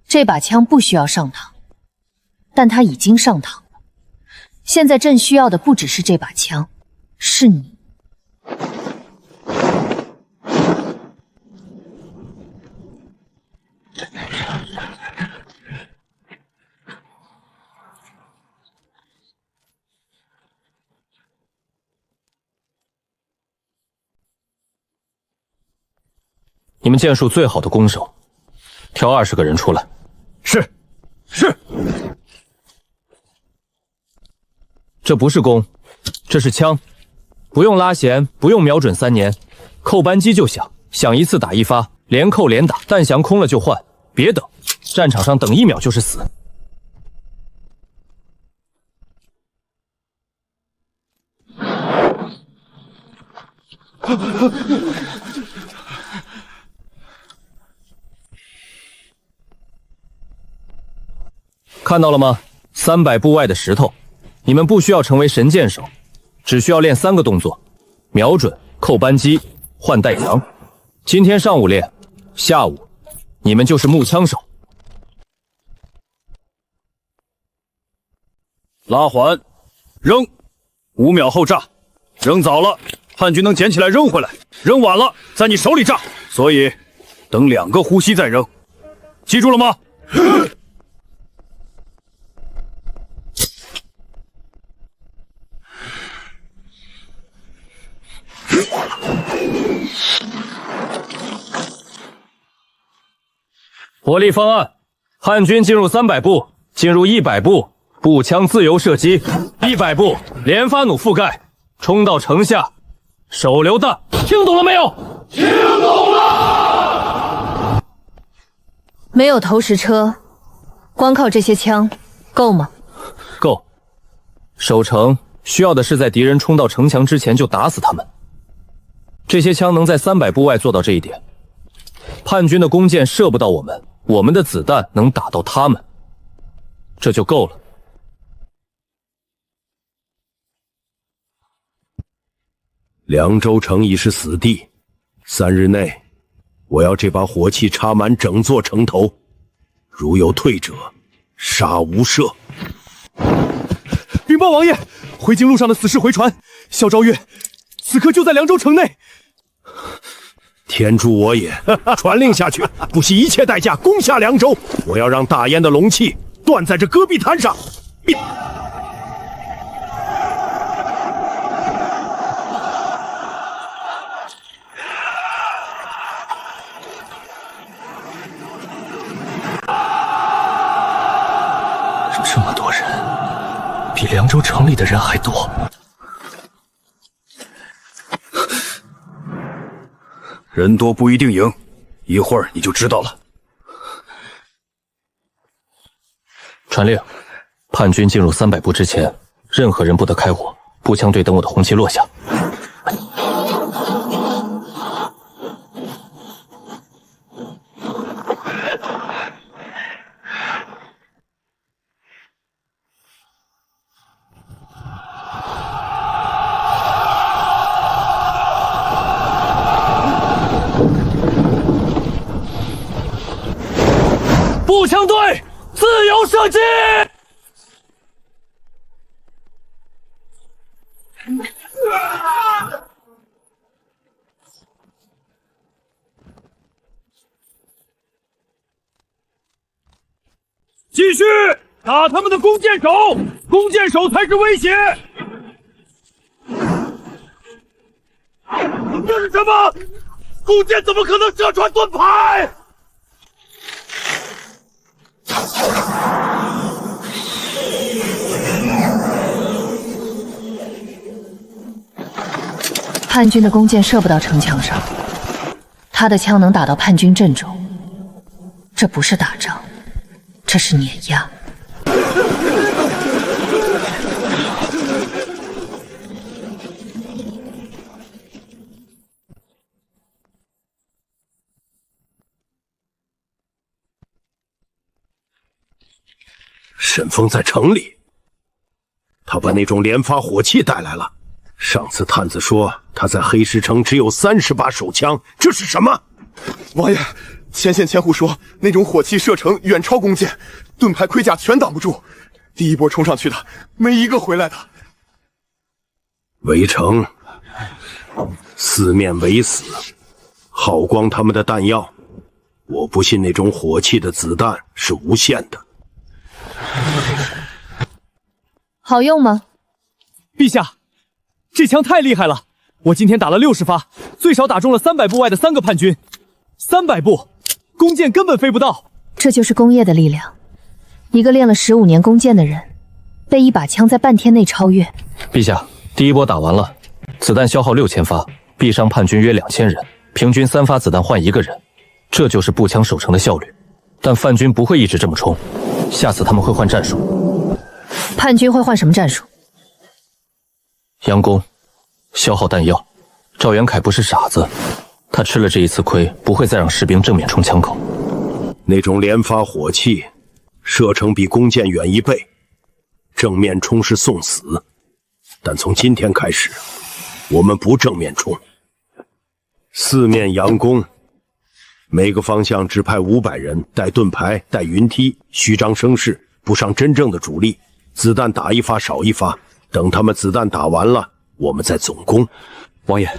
Speaker 2: 这把枪不需要上膛，但它已经上膛了。现在朕需要的不只是这把枪，是你。
Speaker 9: 你们剑术最好的弓手，挑20个人出来。
Speaker 12: 是。
Speaker 9: 这不是弓，这是枪，不用拉弦，不用瞄准3年，扣扳机就响，响一次打一发，连扣连打，弹匣空了就换，别等，战场上等1秒就是死。看到了吗？300步外的石头，你们不需要成为神箭手，只需要练3个动作：瞄准、扣扳机、换带匣。今天上午练，下午你们就是木枪手。
Speaker 10: 拉环，扔，5秒后炸。扔早了，叛军能捡起来扔回来；扔晚了，在你手里炸。所以，等2个呼吸再扔。记住了吗？
Speaker 9: 火力方案：叛军进入300步，进入100步，步枪自由射击；100步连发弩覆盖，冲到城下，手榴弹。听懂了没有？
Speaker 12: 听懂了。
Speaker 2: 没有投石车，光靠这些枪够吗？
Speaker 9: 守城需要的是在敌人冲到城墙之前就打死他们。这些枪能在300步外做到这一点。叛军的弓箭射不到我们，我们的子弹能打到他们，这就够了。
Speaker 12: 凉州城已是死地，3日内，我要这把火器插满整座城头，如有退者，杀无赦。
Speaker 11: 禀报王爷，回京路上的死士回传，萧昭月此刻就在凉州城内。
Speaker 12: 天助我也！传令下去，不惜一切代价攻下凉州。我要让大燕的龙气断在这戈壁滩上。
Speaker 16: 这么多人，比凉州城里的人还多。
Speaker 10: 人多不一定赢，一会儿你就知道了。
Speaker 9: 传令，叛军进入300步之前，任何人不得开火，步枪队等我的红旗落下。
Speaker 17: 步枪队自由射击！
Speaker 12: 继续打他们的弓箭手，弓箭手才是威胁。这是什么？弓箭怎么可能射穿盾牌？
Speaker 2: 叛军的弓箭射不到城墙上，他的枪能打到叛军阵中。这不是打仗，这是碾压。
Speaker 12: 沈峰在城里，他把那种连发火器带来了。上次探子说他在黑石城只有30把手枪，这是什么？
Speaker 18: 王爷，前线千户说那种火器射程远超弓箭，盾牌盔甲全挡不住。第一波冲上去的没一个回来的。
Speaker 12: 围城，四面围死，耗光他们的弹药。我不信那种火器的子弹是无限的。
Speaker 2: 好用吗？
Speaker 11: 陛下，这枪太厉害了！我今天打了60发，最少打中了300步外的3个叛军。300步，弓箭根本飞不到。
Speaker 2: 这就是工业的力量。一个练了15年弓箭的人，被一把枪在半天内超越。
Speaker 9: 陛下，第一波打完了，子弹消耗6000发，毙伤叛军约2000人，平均3发子弹换1个人，这就是步枪守城的效率。但叛军不会一直这么冲，下次他们会换战术。
Speaker 2: 叛军会换什么战术？
Speaker 9: 佯攻，消耗弹药。赵元凯不是傻子，他吃了这一次亏，不会再让士兵正面冲枪口。
Speaker 12: 那种连发火器，射程比弓箭远1倍，正面冲是送死。但从今天开始，我们不正面冲，四面佯攻，每个方向只派500人，带盾牌，带云梯，虚张声势，不上真正的主力。子弹打一发少一发，等他们子弹打完了，我们再总攻。
Speaker 11: 王爷，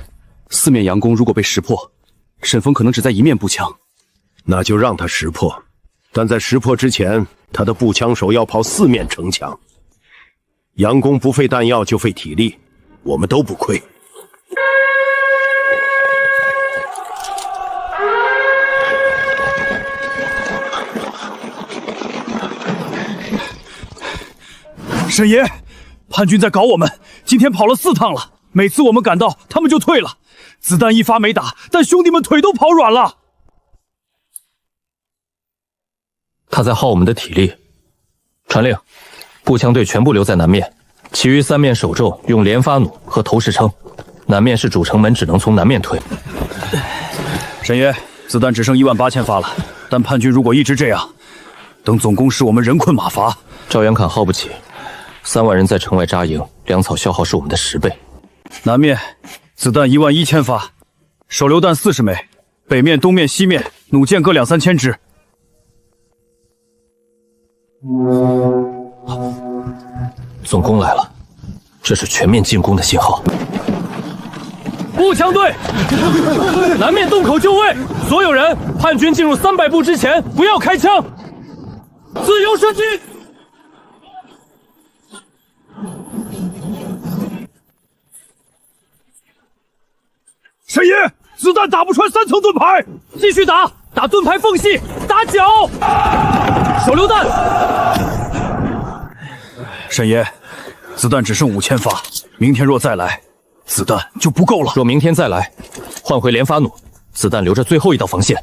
Speaker 11: 四面佯攻如果被识破，沈峰可能只在一面步枪，
Speaker 12: 那就让他识破。但在识破之前，他的步枪手要跑4面城墙。佯攻不费弹药就费体力，我们都不亏。沈爷，叛军在搞我们，今天跑了4趟了。每次我们赶到，他们就退了，子弹一发没打，但兄弟们腿都跑软了。
Speaker 9: 他在耗我们的体力。传令，步枪队全部留在南面，其余3面守众用连发弩和投石撑，南面是主城门，只能从南面推。
Speaker 10: 沈爷，子弹只剩18000发了，但叛军如果一直这样，等总攻时我们人困马乏。
Speaker 9: 赵元侃耗不起，3万人在城外扎营，粮草消耗是我们的10倍。
Speaker 10: 南面子弹11000发，手榴弹40枚，北面、东面、西面弩箭各2、3千支。
Speaker 9: 总攻来了，这是全面进攻的信号。
Speaker 4: 步枪队，南面洞口就位，所有人，叛军进入300步之前不要开枪，自由射击。
Speaker 12: 沈爷，子弹打不穿3层盾牌，
Speaker 4: 继续打，打盾牌缝隙，打脚，手榴弹。
Speaker 10: 沈爷，子弹只剩5000发，明天若再来，子弹就不够了。
Speaker 9: 若明天再来，换回连发弩，子弹留着最后一道防线。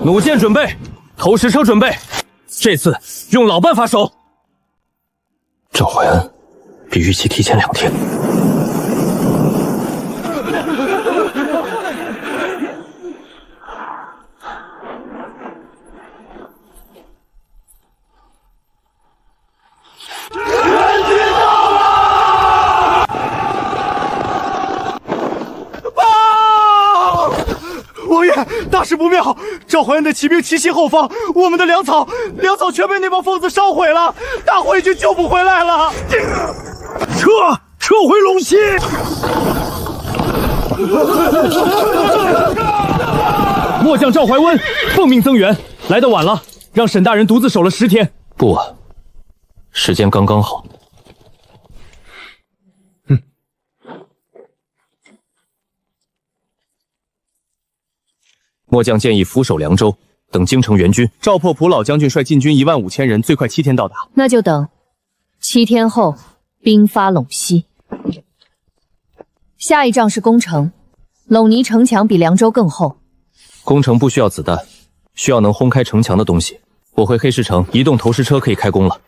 Speaker 4: 弩箭准备，投石车准备，这次用老办法守。
Speaker 9: 赵怀恩比预期提前2天。
Speaker 11: 王爷，大事不妙！赵怀恩的骑兵奇袭后方，我们的粮草全被那帮疯子烧毁了，大火已经救不回来了。
Speaker 12: 撤回陇西！
Speaker 4: 末将赵怀温奉命增援，来得晚了，让沈大人独自守了10天。
Speaker 9: 不晚，时间刚刚好。末将建议俯守凉州，等京城援军。
Speaker 11: 赵破蒲老将军率禁军15000人，最快7天到达。
Speaker 2: 那就等7天后兵发陇西。下一仗是攻城，陇泥城墙比凉州更厚。
Speaker 9: 攻城不需要子弹，需要能轰开城墙的东西。我回黑石城移动投石车可以开工了。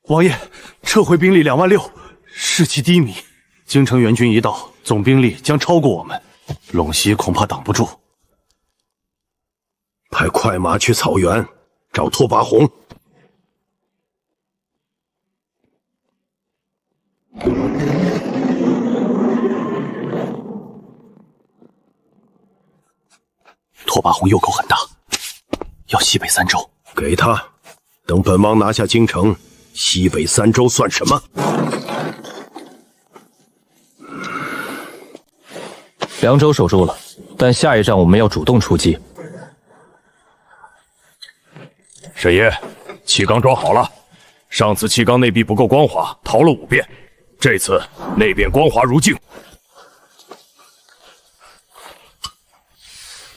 Speaker 11: 王爷，撤回兵力2万6，士气低迷。京城援军一到，总兵力将超过我们，陇西恐怕挡不住。
Speaker 12: 派快马去草原找拓跋宏。
Speaker 15: 拓跋宏右口很大，要西北3州。
Speaker 12: 给他，等本王拿下京城，西北3州算什么？
Speaker 9: 凉州守住了，但下一仗我们要主动出击。
Speaker 12: 沈爷，气缸装好了。上次气缸内壁不够光滑，淘了5遍，这次内边光滑如镜。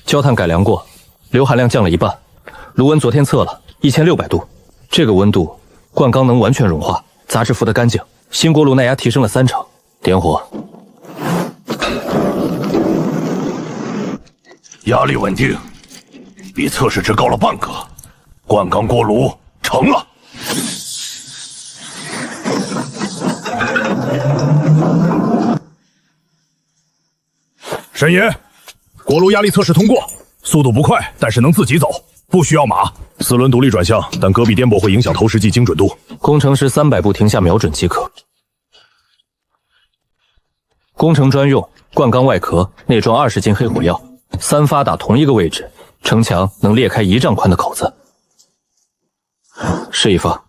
Speaker 9: 焦炭改良过，硫含量降了1半。炉温昨天测了1600度，这个温度灌钢能完全融化，杂质浮得干净。新锅炉耐压提升了3成。点火，
Speaker 12: 压力稳定，比测试值高了半个。灌钢锅炉成了。沈爷，锅炉压力测试通过，速度不快，但是能自己走，不需要马。4轮独立转向，但戈壁颠簸会影响投石剂精准度。
Speaker 9: 攻城时300步停下瞄准即可。攻城专用，灌钢外壳内装20斤黑火药，3发打同一个位置，城墙能裂开1丈宽的口子。试一发。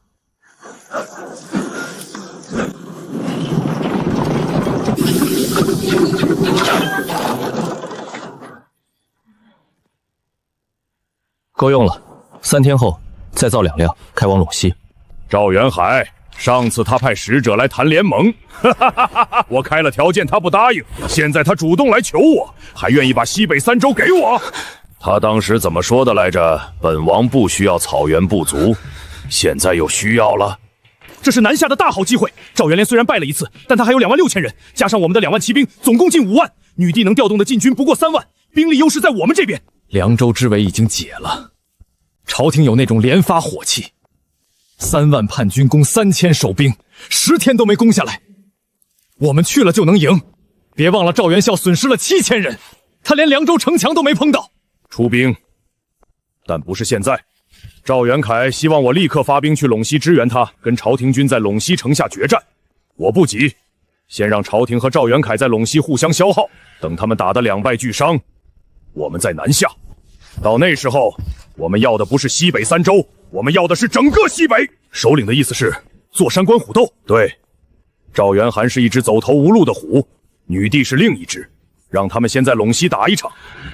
Speaker 9: 够用了，3天后再造2辆，开往陇西。
Speaker 12: 赵元海，上次他派使者来谈联盟，我开了条件他不答应，现在他主动来求我，还愿意把西北3州给我。他当时怎么说的来着？本王不需要草原部族，现在又需要了。
Speaker 11: 这是南下的大好机会。赵元连虽然败了1次，但他还有2万6千人，加上我们的2万骑兵，总共近5万。女帝能调动的禁军不过3万，兵力优势在我们这边。
Speaker 3: 凉州之围已经解了，朝廷有那种连发火气，3万叛军攻3000守兵，10天都没攻下来。我们去了就能赢，别忘了赵元孝损失了7000人，他连凉州城墙都没碰到。
Speaker 12: 出兵，但不是现在。赵元凯希望我立刻发兵去陇西支援他，跟朝廷军在陇西城下决战。我不急，先让朝廷和赵元凯在陇西互相消耗，等他们打得两败俱伤，我们再南下。到那时候，我们要的不是西北3州，我们要的是整个西北。首领的意思是坐山观虎斗。对，赵元涵是一只走投无路的虎，女帝是另一只，让他们先在陇西打一场，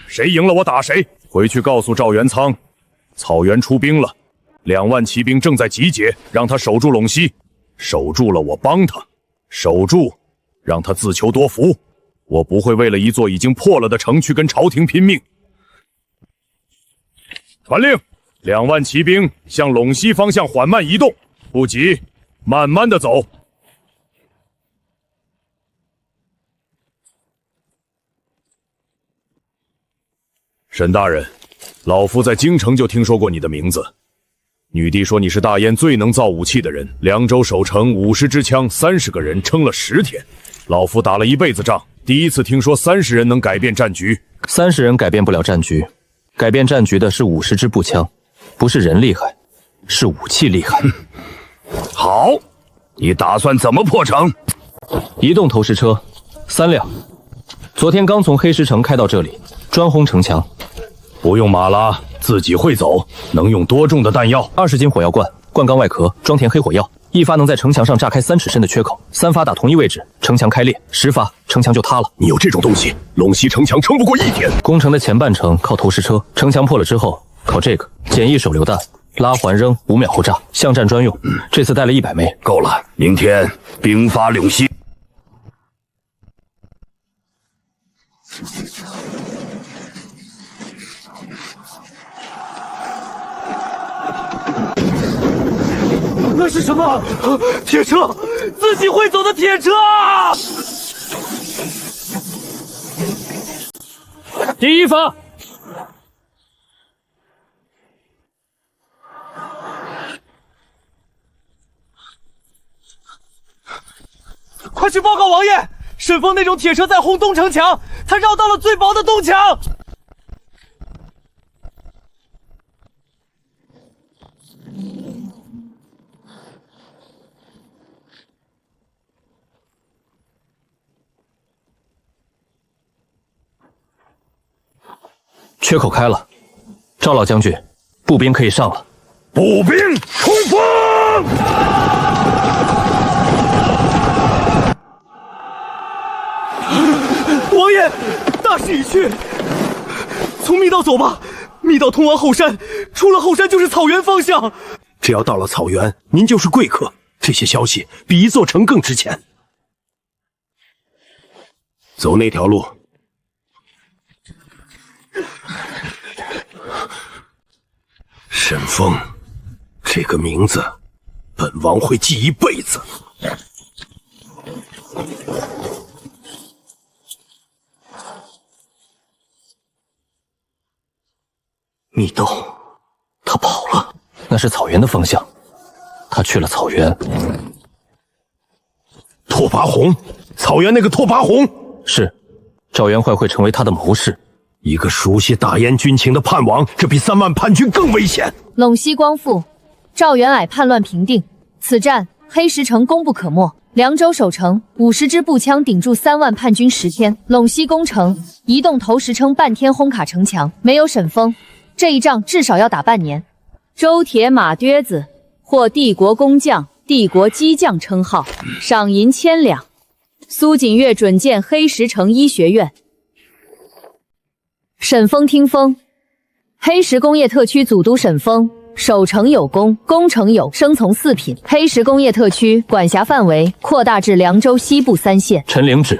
Speaker 12: 谁赢了我打谁。回去告诉赵元仓，草原出兵了，2万骑兵正在集结，让他守住陇西，守住了我帮他，守住让他自求多福。我不会为了一座已经破了的城去跟朝廷拼命。传令，2万骑兵向陇西方向缓慢移动，不急，慢慢的走。沈大人，老夫在京城就听说过你的名字。女帝说你是大燕最能造武器的人，凉州守城50支枪，30个人撑了10天。老夫打了一辈子仗，第一次听说30人能改变战局。
Speaker 9: 30人改变不了战局，改变战局的是50支步枪，不是人厉害，是武器厉害。
Speaker 10: 好，你打算怎么破城？
Speaker 9: 移动投石车3辆，昨天刚从黑石城开到这里，专轰城墙。
Speaker 10: 不用马拉，自己会走。能用多重的弹药
Speaker 9: ？20斤火药罐，罐钢外壳装填黑火药，一发能在城墙上炸开3尺深的缺口，3发打同一位置，城墙开裂，10发城墙就塌了。
Speaker 10: 你有这种东西，陇西城墙撑不过1天。
Speaker 9: 攻城的前半程靠投石车，城墙破了之后靠这个简易手榴弹，拉环扔，5秒后炸，巷战专用。这次带了100枚，
Speaker 10: 够了。明天兵发陇西。
Speaker 17: 那是什么？铁车，自己会走的铁车啊！
Speaker 5: 第一发，
Speaker 17: 快去报告王爷，沈峰那种铁车在轰东城墙，他绕到了最薄的东墙。
Speaker 9: 缺口开了，赵老将军，步兵可以上了。
Speaker 10: 步兵冲锋！
Speaker 17: 王爷，大势已去，从密道走吧。密道通往后山，出了后山就是草原方向。
Speaker 10: 只要到了草原，您就是贵客。这些消息比一座城更值钱。走那条路。沈峰，这个名字，本王会记一辈子。
Speaker 9: 密道，他跑了，那是草原的方向，他去了草原。
Speaker 10: 拓跋宏，草原那个拓跋宏，
Speaker 9: 是，赵元坏会成为他的谋士。
Speaker 10: 一个熟悉大燕军情的叛王，这比3万叛军更危险。
Speaker 2: 陇西光复，赵元矮叛乱平定，此战黑石城功不可没。凉州守城，50支步枪顶住3万叛军10天。陇西攻城，移动投石撑半天轰卡城墙。没有沈峰，这一仗至少要打半年。
Speaker 8: 周铁马撅子获帝国工匠、帝国机匠称号，赏银1000两。苏锦月准荐黑石城医学院。
Speaker 2: 沈峰听风，黑石工业特区总督沈峰，守城有功，攻城有生从4品。黑石工业特区管辖范围扩大至凉州西部3县。
Speaker 9: 陈领旨。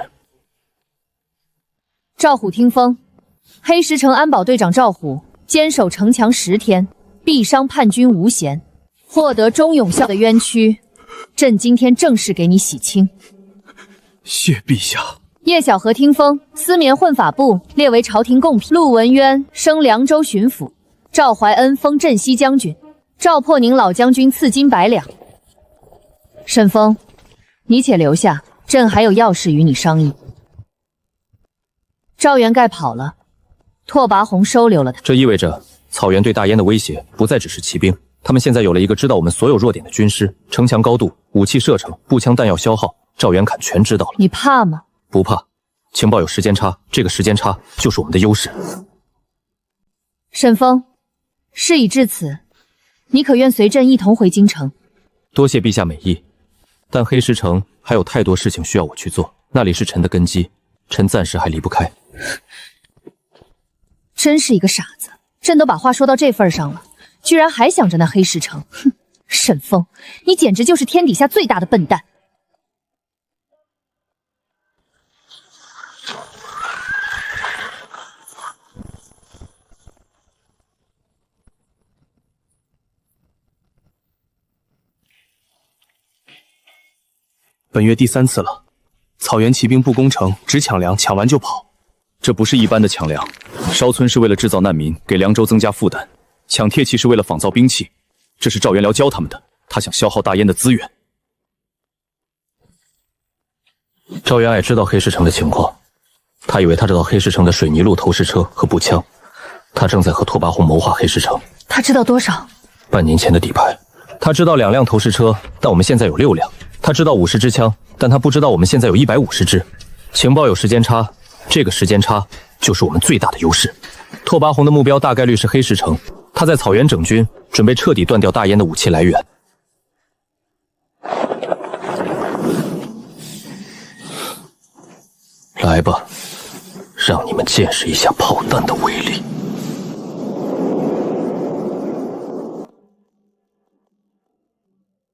Speaker 2: 赵虎听风，黑石城安保队长赵虎坚守城墙10天，毙伤叛军无嫌，获得忠勇孝的冤屈，朕今天正式给你洗清。
Speaker 10: 谢陛下。
Speaker 2: 叶小河听风，私棉混法部列为朝廷贡品。陆文渊升凉州巡抚，赵怀恩封镇西将军，赵破宁老将军赐金100两。沈峰，你且留下，朕还有要事与你商议。赵元盖跑了，拓跋宏收留了他。
Speaker 9: 这意味着草原对大燕的威胁不再只是骑兵，他们现在有了一个知道我们所有弱点的军师，城墙高度、武器射程、步枪弹药消耗，赵元凯全知道了。
Speaker 2: 你怕吗？
Speaker 9: 不怕，情报有时间差，这个时间差就是我们的优势。
Speaker 2: 沈峰，事已至此，你可愿随朕一同回京城？
Speaker 9: 多谢陛下美意，但黑石城还有太多事情需要我去做，那里是臣的根基，臣暂时还离不开。
Speaker 2: 真是一个傻子，朕都把话说到这份上了，居然还想着那黑石城。哼，沈峰，你简直就是天底下最大的笨蛋。
Speaker 11: 本月第3次了，草原骑兵不攻城，只抢粮，抢完就跑。
Speaker 3: 这不是一般的抢粮，烧村是为了制造难民，给凉州增加负担；抢铁器是为了仿造兵器，这是赵元辽教他们的。他想消耗大燕的资源。
Speaker 9: 赵元爱知道黑石城的情况，他以为他知道黑石城的水泥路投石车和步枪，他正在和拓跋宏谋划黑石城。
Speaker 2: 他知道多少？
Speaker 9: 半年前的底牌。他知道2辆投石车，但我们现在有6辆。他知道50支枪，但他不知道我们现在有150支。情报有时间差，这个时间差就是我们最大的优势。拓跋宏的目标大概率是黑石城，他在草原整军，准备彻底断掉大燕的武器来源。来吧，让你们见识一下炮弹的威力。